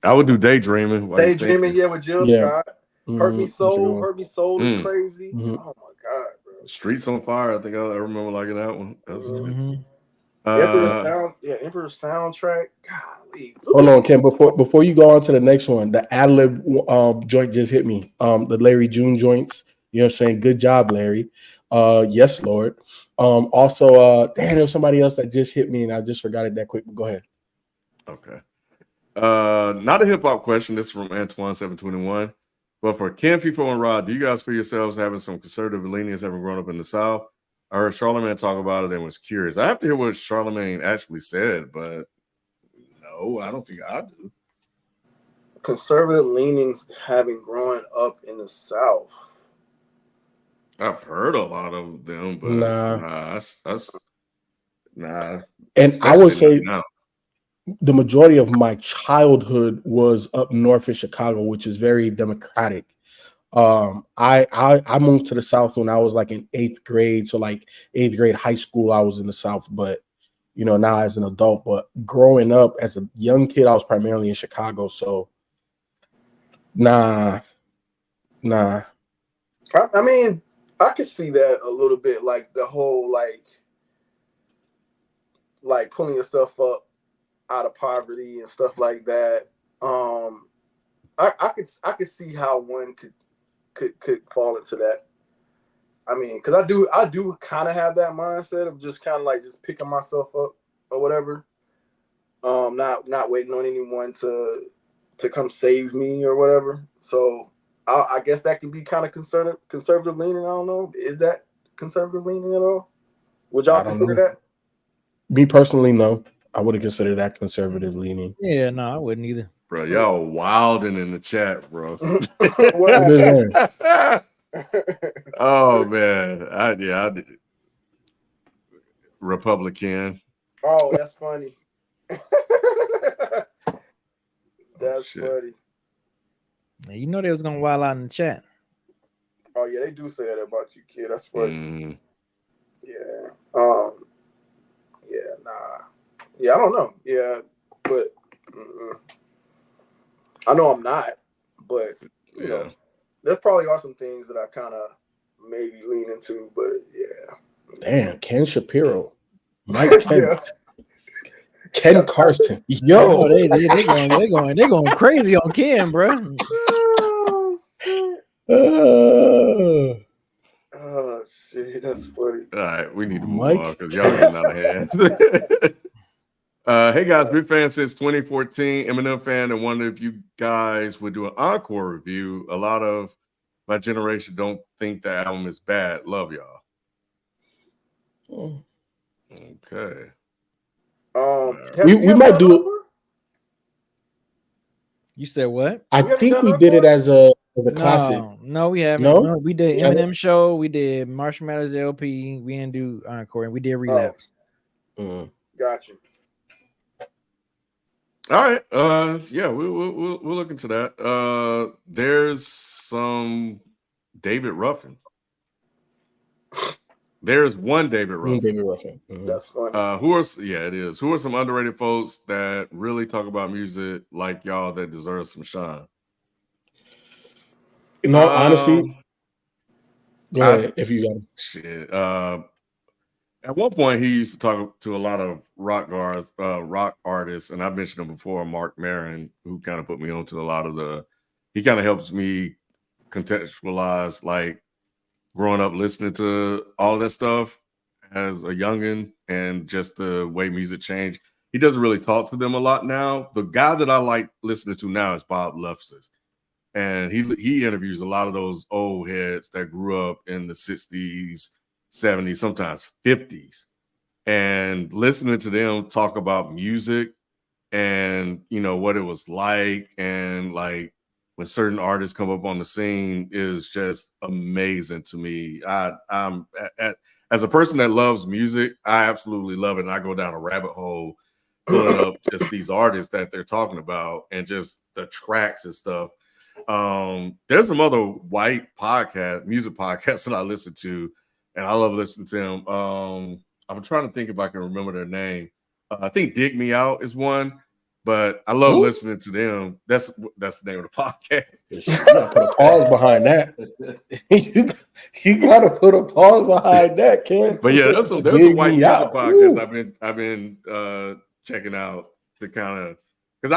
I would do Daydreaming. while you're Daydreaming, thinking. yeah, with Jill Yeah. Scott. Hurt Me Soul. Hurt Me Soul is Mm. crazy. Mhm. Oh my god, bro. Streets on Fire. I think I remember liking that one. That was Mhm. good. Emperor soundtrack. Golly. Hold on, Ken. Before you go on to the next one, the ad-lib joint just hit me. The Larry June joints. You know what I'm saying? Good job, Larry. Yes, Lord. Also, damn, there was somebody else that just hit me and I just forgot it that quick. But go ahead. Okay. Not a hip hop question. This is from Antoine721. But for Ken, People, and Rod, do you guys feel yourselves having some conservative leanings having grown up in the South? I heard Charlamagne talk about it and was curious. I have to hear what Charlamagne actually said, but no, I don't think I do. Conservative leanings having grown up in the South. I've heard a lot of them, but Nah. nah. And I would say now. the majority of my childhood was up north in Chicago, which is very democratic. I moved to the South when I was like in 8th grade. So like 8th grade high school, I was in the South, but you know, now as an adult, but growing up as a young kid, I was primarily in Chicago. So nah. I mean, I could see that a little bit, like the whole like pulling yourself up out of poverty and stuff like that. I could see how one could fall into that. I mean, because I do kind of have that mindset of just kind of like just picking myself up or whatever. Not waiting on anyone to come save me or whatever. So I guess that can be kind of conservative leaning. I don't know. Is that conservative leaning at all? Would y'all consider that? Me personally, no. I wouldn't consider that conservative leaning. Yeah, no, I wouldn't either. Bro, y'all wilding in the chat, bro. Oh man, I did. Republican. Oh, that's funny. That's funny. Now, you know they was gonna wild out in the chat. Oh yeah, they do say that about you, kid. That's funny. Mm. Yeah. Yeah. Nah. Yeah, I don't know. Yeah, but I know I'm not. But you know, there probably are some things that I kind of maybe lean into. But yeah. Damn, Ken Shapiro, Mike Kent. Ken Carson, yo, they going crazy on Ken, bro. Oh shit, that's funny. All right, we need to move on because y'all getting out of hand. Hey guys, big fan since 2014, Eminem fan, and wonder if you guys would do an encore review. A lot of my generation don't think the album is bad. Love y'all. Okay. We might do it. You said what? I think we did it as a classic. No, we haven't. No? No, we did Eminem show. We did Marshall Mathers LP. We didn't do encore, and we did Relapse. Got you. All right. Yeah, we'll look into that. There's some David Ruffin. There's one David Ruffin. David Ruffin. That's funny. It is. Who are some underrated folks that really talk about music like y'all that deserve some shine? In all honesty, go ahead if you got it. Shit. At one point, he used to talk to a lot of rock artists, and I mentioned him before, Mark Maron, who kind of put me onto a lot of he kind of helps me contextualize like growing up listening to all that stuff as a youngin and just the way music changed. He doesn't really talk to them a lot now. The guy that I like listening to now is Bob Lufsis. And he interviews a lot of those old heads that grew up in the 60s, 70s, sometimes 50s. And listening to them talk about music and, you know, what it was like and like when certain artists come up on the scene is just amazing to me. I'm as a person that loves music, I absolutely love it. And I go down a rabbit hole pulling up just these artists that they're talking about and just the tracks and stuff. There's some other white music podcasts that I listen to, and I love listening to them. I'm trying to think if I can remember their name. I think Dig Me Out is one. But I love Ooh. listening to them. That's the name of the podcast. You gotta put a pause behind that. you gotta put a pause behind that, Ken. But yeah, there's a Dig white me music out. podcast Ooh. I've been checking out to kind of, because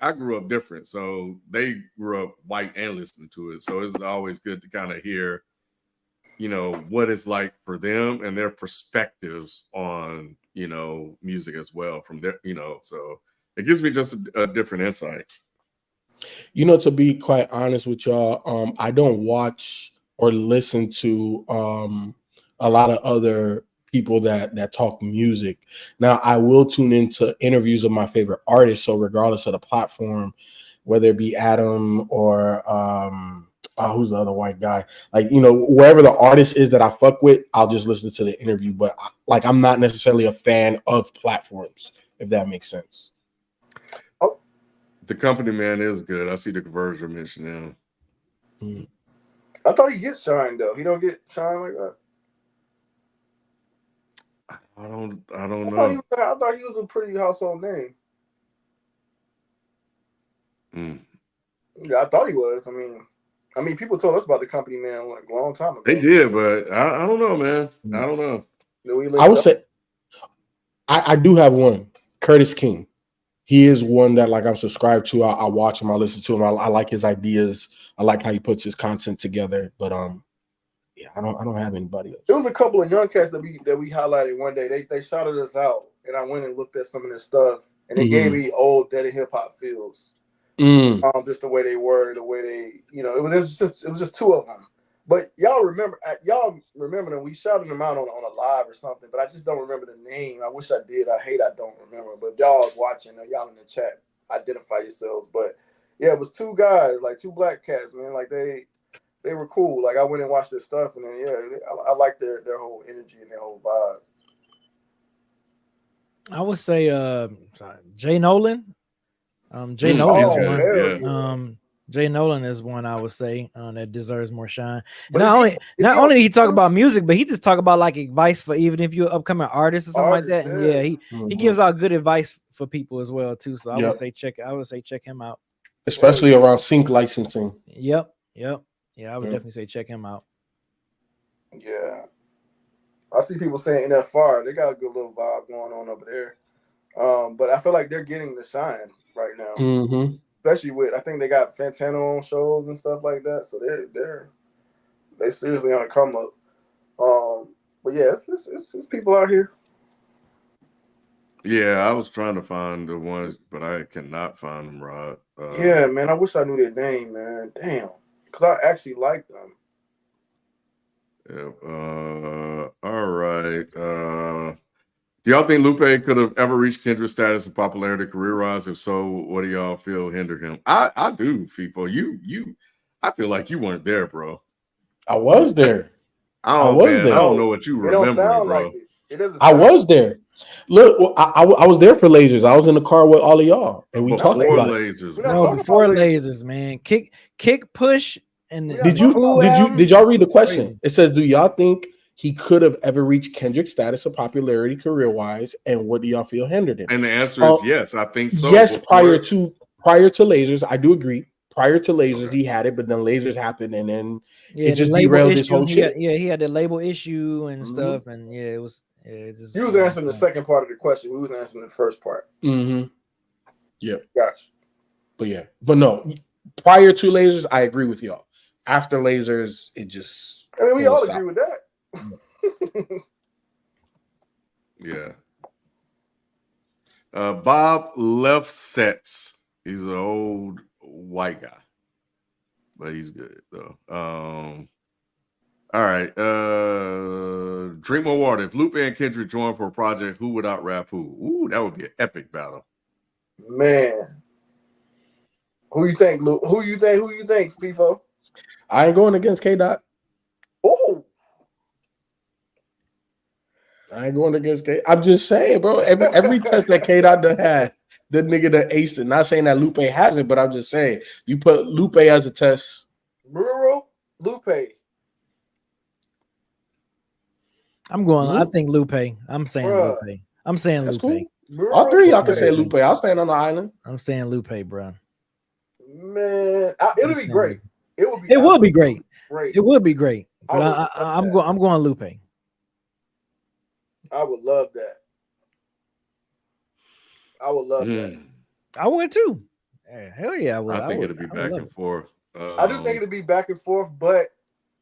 I grew up different, so they grew up white and listening to it, so it's always good to kind of hear, what it's like for them and their perspectives on music as well from their, so it gives me just a different insight. To be quite honest with y'all, I don't watch or listen to a lot of other people that talk music. Now, I will tune into interviews of my favorite artists. So regardless of the platform, whether it be Adam or who's the other white guy, wherever the artist is that I fuck with, I'll just listen to the interview. But I'm not necessarily a fan of platforms, if that makes sense. The Company Man is good. I see the Conversion mention now. I thought he gets shine though. He don't get shine like that. I don't know. I thought he was a pretty household name. Yeah, I thought he was. I mean, people told us about the Company Man like a long time ago. They did, but I don't know, man. I don't know. I would say I do have one. Curtis King. He is one that I'm subscribed to. I watch him. I listen to him. I like his ideas. I like how he puts his content together. But yeah, I don't have anybody else. There was a couple of young cats that we highlighted one day. They shouted us out, and I went and looked at some of their stuff, and they gave me old Dead and Hip Hop feels. Just the way they were, the way they, it was just two of them. But y'all remember them. We shouted them out on a live or something, but I just don't remember the name. I wish I did. I don't remember. But y'all watching, y'all in the chat, identify yourselves. But yeah, it was two guys, two black cats, man. They were cool. I went and watched their stuff, and then I like their whole energy and their whole vibe. I would say Jay Nolan. Jay Nolan is one. Yeah. Jay Nolan is one I would say that deserves more shine. And not only did he talk about music, but he just talk about advice for even if you're an upcoming artist or something like that. And he gives out good advice for people as well too. So I would say check him out, especially around sync licensing. Yep. Yeah, I would definitely say check him out. Yeah, I see people saying NFR. They got a good little vibe going on over there. But I feel like they're getting the shine right now. Especially with, I think they got Fantano on shows and stuff like that, so they seriously on a come up. But yeah, it's people out here. Yeah, I was trying to find the ones, but I cannot find them, Rod. Yeah, man, I wish I knew their name, man. Damn, because I actually like them. Yeah. All right. Do y'all think Lupe could have ever reached Kendrick's status of popularity career-wise? If so, what do y'all feel hindered him? I do, FIFO. I feel like you weren't there, bro. I was there. I don't know what you remember, bro. Like it I was there. Look, I was there for Lasers. I was in the car with all of y'all, and we talked about Lasers. No, before Lasers, man. Kick, push, and did y'all read the question? It says, "Do y'all think he could have ever reached Kendrick's status of popularity career-wise, and what do y'all feel hindered him?" And the answer is yes. I think so. Yes, prior to Lasers, I do agree. Prior to Lasers, he had it, but then Lasers happened, and then it just derailed his whole shit. He had the label issue and stuff, and it was. You was answering the second part of the question. We was answering the first part. Yeah. Gotcha. But no. Prior to Lasers, I agree with y'all. After Lasers, it just. I mean, we all agree with that. Yeah. Bob Lefsetz. He's an old white guy, but he's good though. All right. Drink more water. If Lupe and Kendrick join for a project, who would out rap who? Ooh, that would be an epic battle. Man. Who you think, Luke? Who you think, FIFO? I ain't going against K-Dot. Oh. I ain't going against K. I'm just saying, bro. Every test that K-Dot done had, the nigga that aced it. Not saying that Lupe hasn't, but I'm just saying, you put Lupe as a test. Rural Lupe. I'm going. I think Lupe. I'm saying Lupe. I'm saying That's Lupe. Cool. All three y'all can Okay. say Lupe. I'll stand on the island. I'm saying Lupe, bro. Man, it'll be great. It will be. It will be great. Great. It would be great. But I'm going Lupe. I would love that. I would love that. I would too. Hell yeah, I would. I think it'll be back and forth. I do think it'll be back and forth, but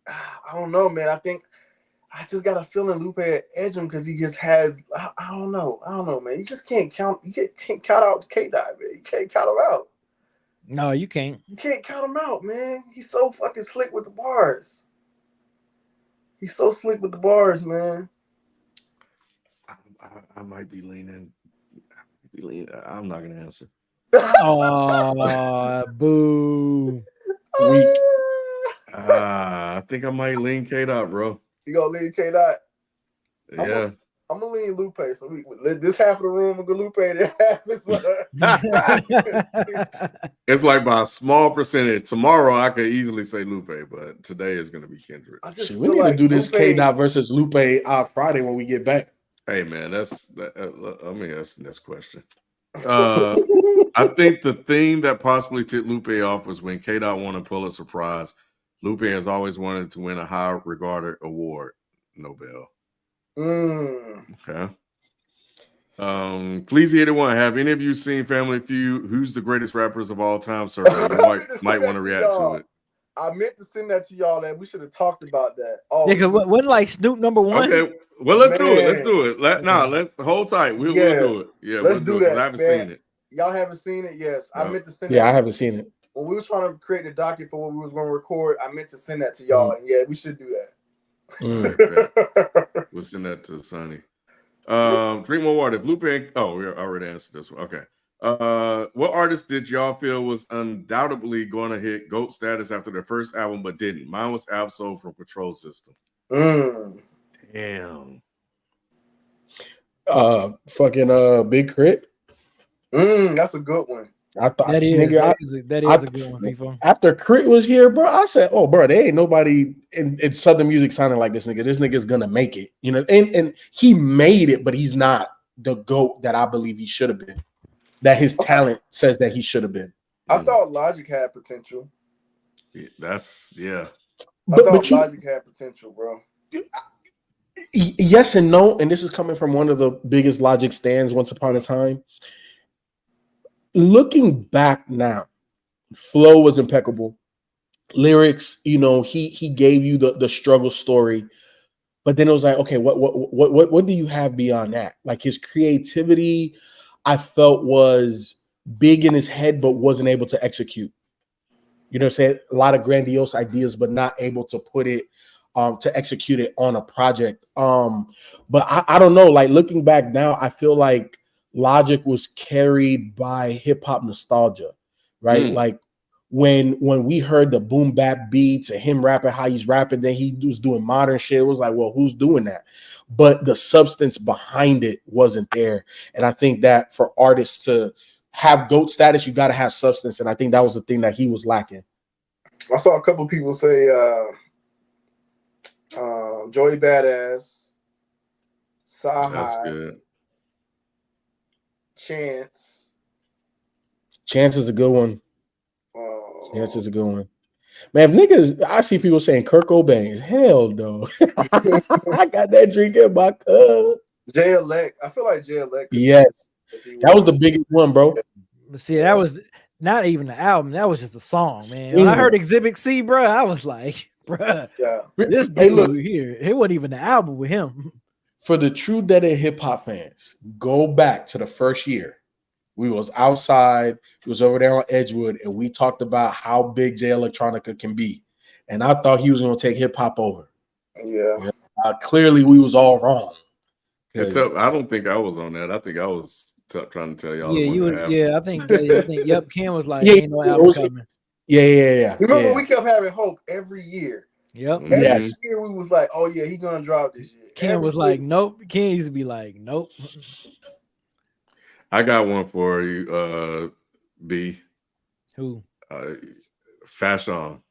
I don't know, man. I just got a feeling Lupe at edge him because he just has. I don't know, man. You just can't count. You can't count out K-Dot, man. You can't count him out. No, you can't. You can't count him out, man. He's so fucking slick with the bars. He's so slick with the bars, man. I might be leaning. I'm not gonna answer. Oh, boo. Weak. I think I might lean K-Dot, bro. You gonna lean K-Dot? Yeah. I'm gonna lean Lupe. So we this half of the room will go Lupe, and half is It's like by a small percentage. Tomorrow I could easily say Lupe, but today is gonna be Kendrick. We need to do this K-Dot versus Lupe Friday when we get back. Hey man, let me ask the next question. I think the thing that possibly tipped Lupe off was when K-Dot won a Pulitzer Prize. Lupe has always wanted to win a high-regarded award, Nobel. Okay. Fleazy81, have any of you seen Family Feud? Who's the greatest rappers of all time? Sir, you might want to react to it. I meant to send that to y'all, and we should have talked about that. Oh, yeah, because wasn't like Snoop number one? Okay, well let's do it. Let's do it. Let's hold tight. We'll do it. Yeah, let's do that. I haven't seen it. Y'all haven't seen it? Yes, no. I meant to send. Yeah, I haven't seen it. When we were trying to create the docket for what we was going to record, I meant to send that to y'all. And yeah, we should do that. Okay. We'll send that to Sonny. Drink more water. If Lupe, we already answered this one. Okay. What artist did y'all feel was undoubtedly going to hit GOAT status after their first album but didn't? Mine was Absol from Control System. Damn. Big Crit. That's a good one. I thought that is a good one, FIFO. After Crit was here, bro, I said, "Oh, bro, there ain't nobody in Southern music sounding like this nigga. This nigga's gonna make it, you know." And he made it, but he's not the GOAT that I believe he should have been. That his talent says that he should have been. I thought Logic had potential. Yeah. I thought Logic had potential, bro. Yes and no, and this is coming from one of the biggest Logic stands once upon a time. Looking back now, flow was impeccable. Lyrics, he gave you the struggle story, but then it was like, okay, what do you have beyond that? Like his creativity, I felt was big in his head, but wasn't able to execute. You know what I'm saying? A lot of grandiose ideas, but not able to put it to execute it on a project. But I don't know. Like looking back now, I feel like Logic was carried by hip hop nostalgia, right? Like when we heard the boom bap beats and him rapping how he's rapping, then he was doing modern shit. It was like, well, who's doing that? But the substance behind it wasn't there. And I think that for artists to have GOAT status, you got to have substance. And I think that was the thing that he was lacking. I saw a couple people say Joey Badass, Sahai, Chance is a good one. Chance is a good one. Man, if niggas, I see people saying Kurt Cobain. Hell no. I got that drink in my cup. J-Elect. I feel like J-Elect. Yes. That was the biggest one, bro. But see, that was not even the album. That was just a song, man. When I heard Exhibit C, bro, I was like, bro, this dude here, it wasn't even the album with him. For the true dead-end hip-hop fans, go back to the first year. We was outside, we was over there on Edgewood, and we talked about how big Jay Electronica can be. And I thought he was going to take hip-hop over. Yeah. Clearly, we was all wrong. Except I don't think I was on that. I think I was trying to tell y'all. Yeah, you was. Yeah, I think. Yep, Ken was like, ain't no album coming. Yeah. Remember, we kept having hope every year. Yep. Every year we was like, oh yeah, he gonna drop this year. Ken was like, nope. Ken used to be like, nope. I got one for you, B. Who? Fashion.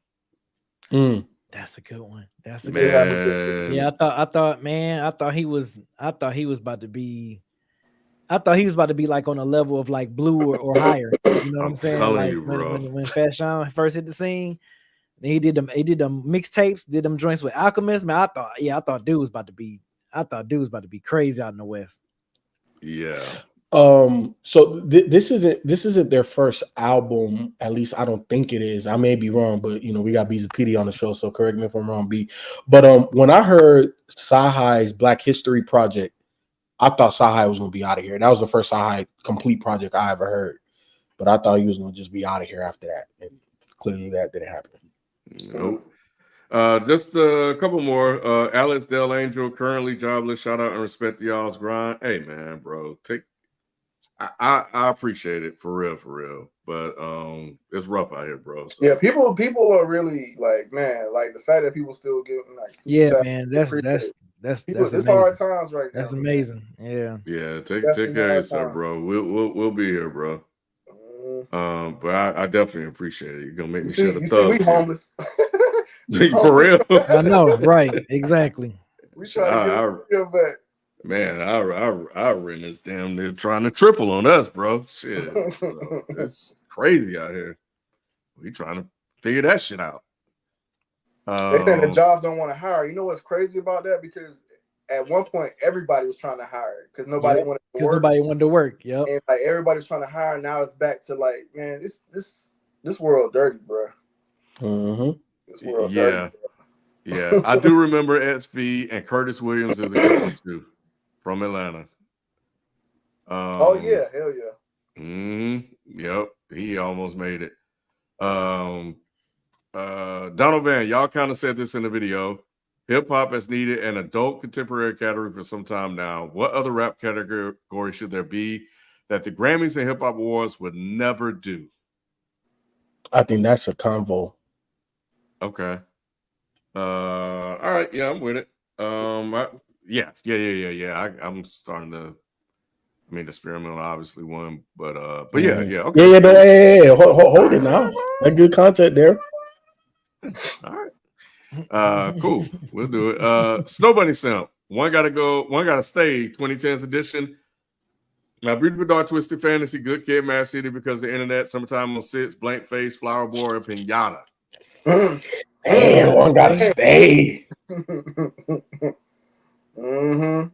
That's a good one. That's a good one. Yeah, I thought he was about to be thought he was about to be like on a level of like Blue or higher. You know what I'm saying? telling Like you, bro. when Fashion first hit the scene, he did them mixtapes, did them joints with Alchemist. Man, I thought dude was about to be crazy out in the West. Yeah. So this isn't their first album. At least I don't think it is. I may be wrong, but you know, we got Beezy PD on the show, so correct me if I'm wrong, B. But when I heard Sahai's Black History Project, I thought Sahai was gonna be out of here. That was the first Sahai complete project I ever heard. But I thought he was gonna just be out of here after that. And clearly that didn't happen. Nope. Just a couple more. Alex Del Angel, currently jobless. Shout out and respect to y'all's grind. Hey man, bro, I appreciate it for real. But it's rough out here, bro. So. Yeah, people are really like, man, like the fact that people still getting like man, that's it's hard times right now. That's amazing. Man. Yeah, take care of yourself, bro. We'll be here, bro. But I definitely appreciate it. You're gonna make me shed a thug. We homeless. For real. I know, right? Exactly. We try to get back. Man, I rent this damn near trying to triple on us, bro. Shit, it's crazy out here. We trying to figure that shit out. They saying the jobs don't want to hire. You know what's crazy about that? Because at one point everybody was trying to hire because nobody wanted to work. Nobody wanted to work. Yep. And like everybody's trying to hire. Now it's back to like, man, this world dirty, bro. Mm-hmm. This world dirty, bro. Yeah. I do remember SV and Curtis Williams is a good one too. From Atlanta. Oh yeah, hell yeah. Yep, he almost made it. Donald Van, y'all kind of said this in the video. Hip hop has needed an adult contemporary category for some time now. What other rap category should there be that the Grammys and Hip Hop Awards would never do? I think that's a convo. Okay. All right. Yeah, I'm with it. Yeah. I'm starting to. I mean, the experimental obviously won, but yeah. Okay. Yeah. But hey, hold it now. That good content there. All right. Cool. We'll do it. Snow Bunny Simp. One gotta go. One gotta stay. 2010s edition. My Beautiful Dark Twisted Fantasy. Good Kid, Mad City because the internet. Summertime on Six. Blank Face. Flower Boy. And Pinata. Damn, one gotta stay. Well,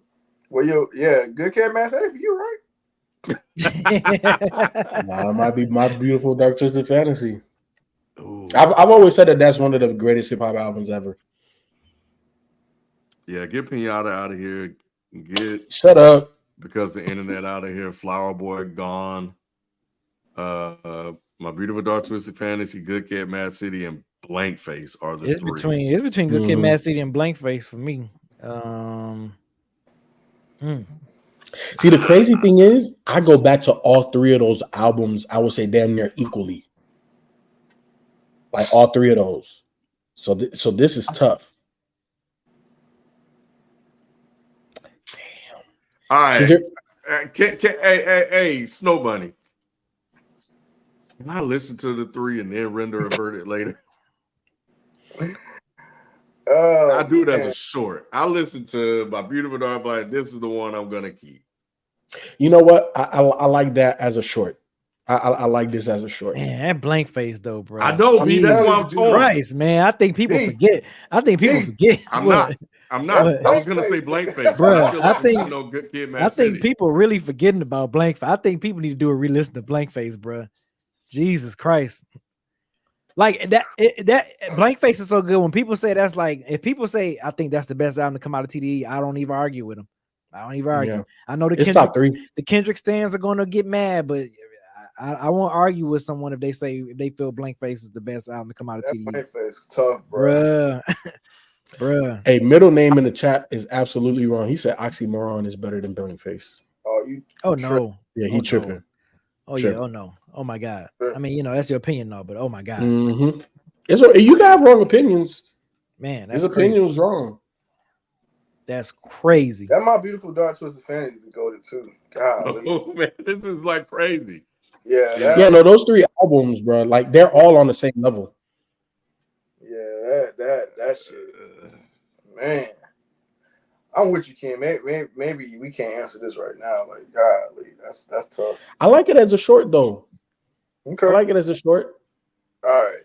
Good Kid, Mad City for you, right? Nah, it might be My Beautiful Dark Twisted Fantasy. I've always said that that's one of the greatest hip hop albums ever. Yeah, get Pinata out of here. Shut up. Because the internet out of here. Flower Boy gone. My Beautiful Dark Twisted Fantasy, Good Kid, Mad City, and Blank Face are the three. It's between Good Kid, Mad City, and Blank Face for me. See, the crazy thing is, I go back to all three of those albums. I would say damn near equally, like all three of those. So this is tough. Damn. All right. Hey, Snow Bunny. Can I listen to the three and then render a verdict later? I do it as a short. I listen to My Beautiful Dark Black. This is the one I'm gonna keep. You know what? I like that as a short. I like this as a short. Man, that Blank Face though, bro. I know, B. That's why I'm torn. Christ, man. I think people forget. I'm not. I was gonna say Blank Face, bro. I think Good Kid, Mad City. People really forgetting about Blank Face. I think people need to do a re-listen to Blank Face, bro. Jesus Christ. Like that Blank Face is so good. When people say that's like, if people say I think that's the best album to come out of TDE, I don't even argue with them. I don't even argue. Yeah. I know top three. The Kendrick stands are going to get mad, but I won't argue with someone if they say they feel Blank Face is the best album to come out of TDE. Blank Face tough, bro. Bruh. Hey, middle name in the chat is absolutely wrong. He said Oxymoron is better than Blank Face. Oh no. Yeah, he tripping. No. Oh yeah. Oh no. Oh my God. I mean, that's your opinion, though. But oh my God. Mm-hmm. You can have wrong opinions. Man, his opinion was wrong. That's crazy. That My Beautiful Dark Twisted Fantasy is a goated too. God. Oh man, this is like crazy. Yeah. No, those three albums, bro, like they're all on the same level. Yeah, that shit, man. I'm with you, Ken. Maybe we can't answer this right now. Like, golly, that's tough. I like it as a short though. Okay. I like it as a short. All right.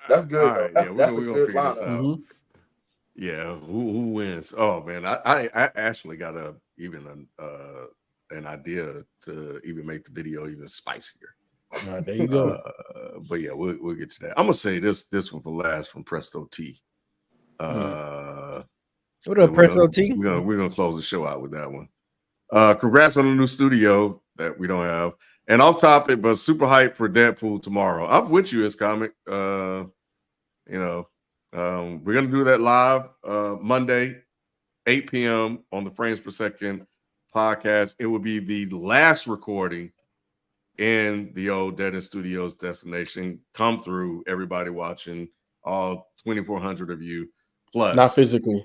That's good, though. Right, That's we're a gonna good figure this lineup. out. Mhm. Yeah, who wins? Oh man, I actually got an idea to even make the video even spicier. There you go. But yeah, we'll get to that. I'm gonna say this one for last from Presto T. What up, Presto T? We're gonna close the show out with that one. Congrats on the new studio that we don't have. And off topic, but super hype for Deadpool tomorrow. I'm with you, as comic. We're gonna do that live Monday, 8 p.m. on the Frames Per Second podcast. It will be the last recording in the old Dead End Studios destination. Come through, everybody watching, all 2,400 of you plus. Not physically,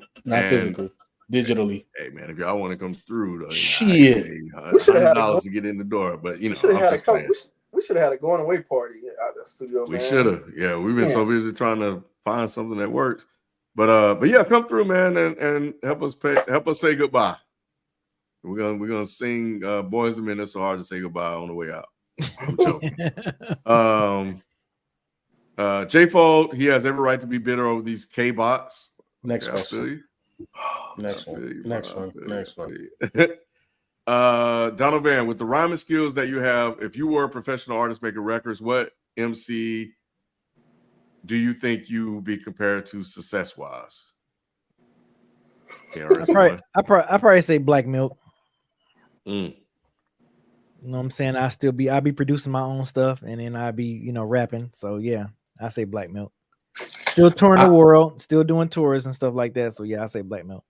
digitally. Hey man, if y'all want to come through, shit, $100 to get in the door. But you know, we should have had a going away party at the studio. We should have. Yeah, we've been so busy trying to find something that works. But yeah, come through, man, and help us say goodbye. We're gonna sing Boys the Men. It's so hard to say goodbye on the way out. I'm joking. J-Fold, he has every right to be bitter over these K-bots. Next question. Next one. Donovan, with the rhyming skills that you have, if you were a professional artist making records, what MC do you think you would be compared to success-wise? I probably say Black Milk. Mm. You know what I'm saying? I'll be producing my own stuff, and then I'll be, rapping. So yeah, I say Black Milk. Still touring the world, still doing tours and stuff like that. So yeah, I say Black Milk.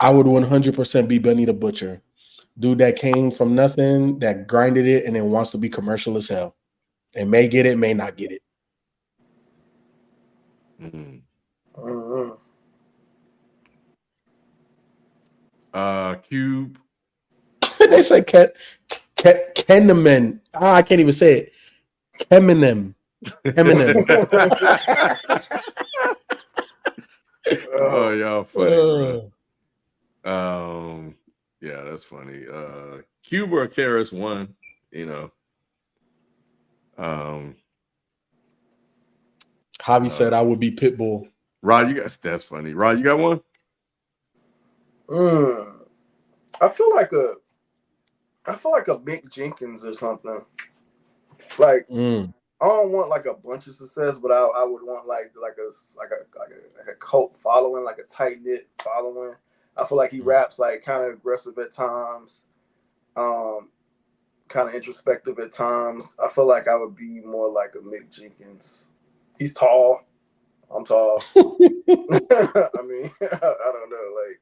I would 100% be Benny the Butcher. Dude that came from nothing, that grinded it, and then wants to be commercial as hell. And may get it, may not get it. Mm-hmm. Cube. They say Keneman. I can't even say it. Eminem. Oh, y'all funny, bro. Yeah, that's funny. Cube or Karis one, Javi said I would be Pitbull. Rod, that's funny. Rod, you got one? I feel like a Mick Jenkins or something. Like I don't want like a bunch of success, but I would want like a cult following, like a tight knit following. I feel like he raps like kind of aggressive at times, kind of introspective at times. I feel like I would be more like a Mick Jenkins. He's tall. I'm tall. I mean, I don't know. Like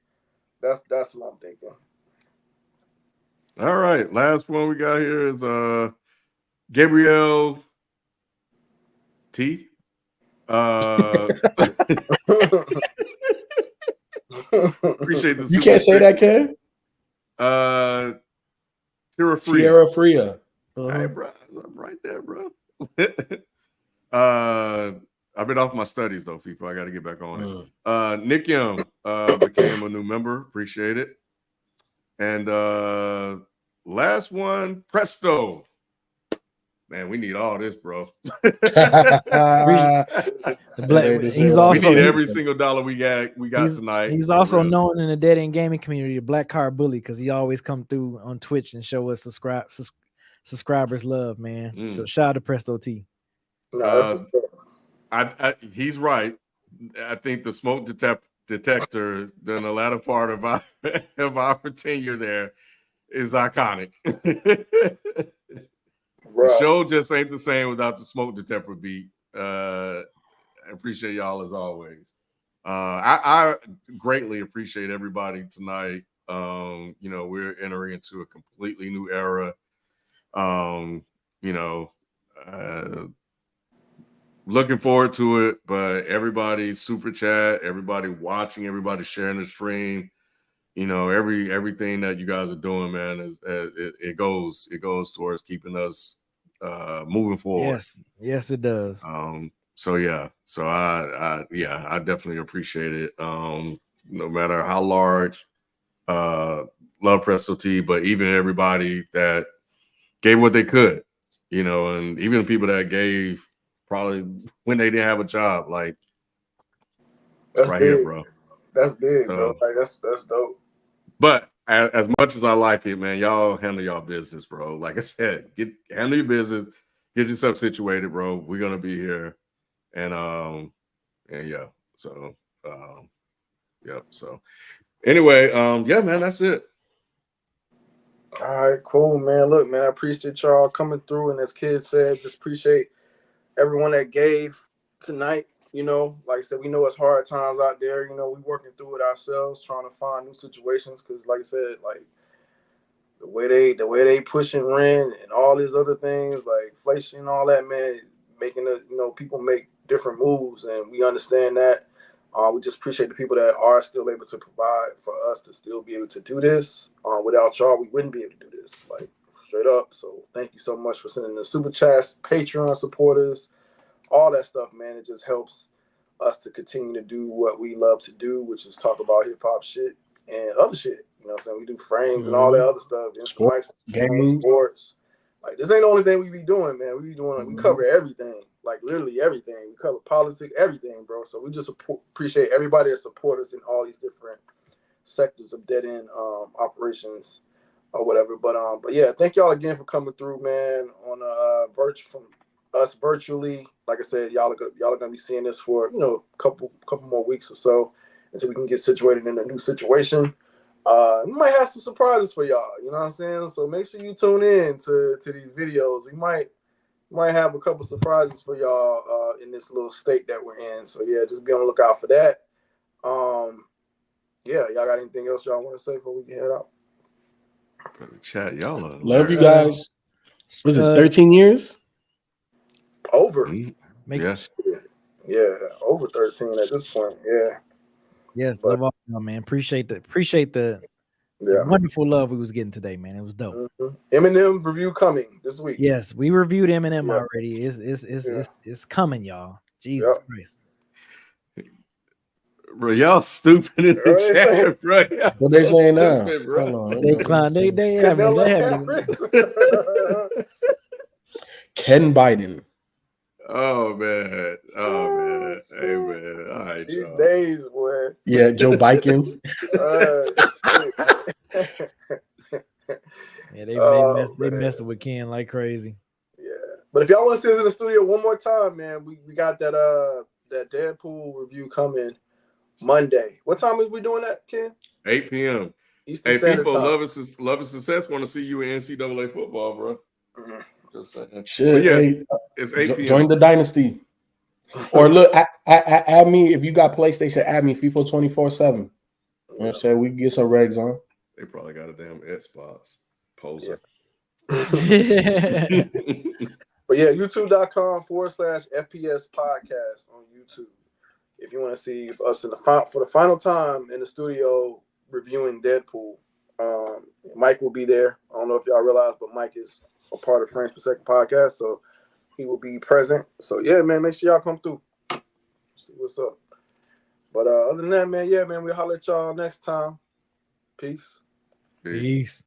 that's what I'm thinking. All right, last one we got here is Gabriel T. Appreciate this. You can't say that, Ken? Tierra Fria. Hey, bro, I'm right there, bro. I've been off my studies though, FIFA. I got to get back on it. Nick Young became a new member. Appreciate it. And last one, Presto. Man, we need all this, bro. He's also we need every single dollar we got tonight. He's also known in the Dead End gaming community, the Black Card Bully, because he always come through on Twitch and show us subscribers love, man. So shout out to Presto T. He's right. I think the smoke detector in the latter part of our tenure there is iconic. The show just ain't the same without the smoke detector beat. I appreciate y'all as always. I greatly appreciate everybody tonight. We're entering into a completely new era. Looking forward to it, but everybody super chat, everybody watching, everybody sharing the stream. Everything that you guys are doing, man, it goes towards keeping us moving forward. Yes, it does. I definitely appreciate it. No matter how large love Presto T, but even everybody that gave what they could, you know, and even the people that gave probably when they didn't have a job, like That's right big. here, bro. That's big, So, bro. Like that's dope. But as much as I like it, man, y'all handle y'all business, bro. Like I said, handle your business, get yourself situated, bro. We're gonna be here, and yeah. So yep. So anyway, yeah, man, that's it. All right, cool, man. Look, man, I appreciate y'all coming through, and as Kid said, just appreciate everyone that gave tonight. You know, like I said, we know it's hard times out there. You know, we working through it ourselves, trying to find new situations. Because, like I said, like the way they pushing rent and all these other things, like inflation and all that, man, making the people make different moves, and we understand that. We just appreciate the people that are still able to provide for us to still be able to do this. Without y'all, we wouldn't be able to do this, like straight up. So thank you so much for sending the super chats, Patreon supporters, all that stuff, man. It just helps us to continue to do what we love to do, which is talk about hip hop shit and other shit. You know what I'm saying? We do frames and all that other stuff. Sports, games. Sports. Like, this ain't the only thing we be doing, man. We be doing, we cover everything. Like, literally everything. We cover politics, everything, bro. So we just appreciate everybody that support us in all these different sectors of dead end operations or whatever. But yeah, thank y'all again for coming through, man, on from us virtually. Like I said, y'all are gonna be seeing this for a couple more weeks or so until we can get situated in a new situation. We might have some surprises for y'all, you know what I'm saying? So make sure you tune in to these videos. We might have a couple surprises for y'all in this little state that we're in. So yeah, just be on the lookout for that. Yeah, y'all got anything else y'all want to say before we get head out? Chat, y'all love you guys. Was it 13 years? Over. Yes. Yeah, over 13 at this point. Yeah. Yes, love all y'all, man. Appreciate the wonderful love we was getting today, man. It was dope. Eminem review coming this week. Yes, we reviewed Eminem already. It's coming, y'all. Jesus Christ. Bro, y'all stupid in the chat, bro. What they saying now? They having Ken Biden. Oh man. Hey man. All right, these y'all. days, boy. Yeah, Joe Biden. Yeah, they messing with Ken like crazy. Yeah, but if y'all want to see us in the studio one more time, man, we got that Deadpool review coming Monday. What time is we doing that, Ken? 8 p.m. Eastern Standard Time. Love and Success want to see you in NCAA football, bro. Just saying. Shit, yeah, hey, it's 8 p.m. Join the dynasty. Or look, add me if you got PlayStation. Add me FIFA 24/7. You know what I'm saying? We can get some regs on. They probably got a damn Xbox poser. Yeah. But yeah, youtube.com/FPS podcast on YouTube. If you want to see us for the final time in the studio reviewing Deadpool, Mike will be there. I don't know if y'all realize, but Mike is a part of Frames Per Second podcast, so he will be present. So yeah, man, make sure y'all come through. See what's up. But other than that, man, yeah, man, we'll holler at y'all next time. Peace. Peace.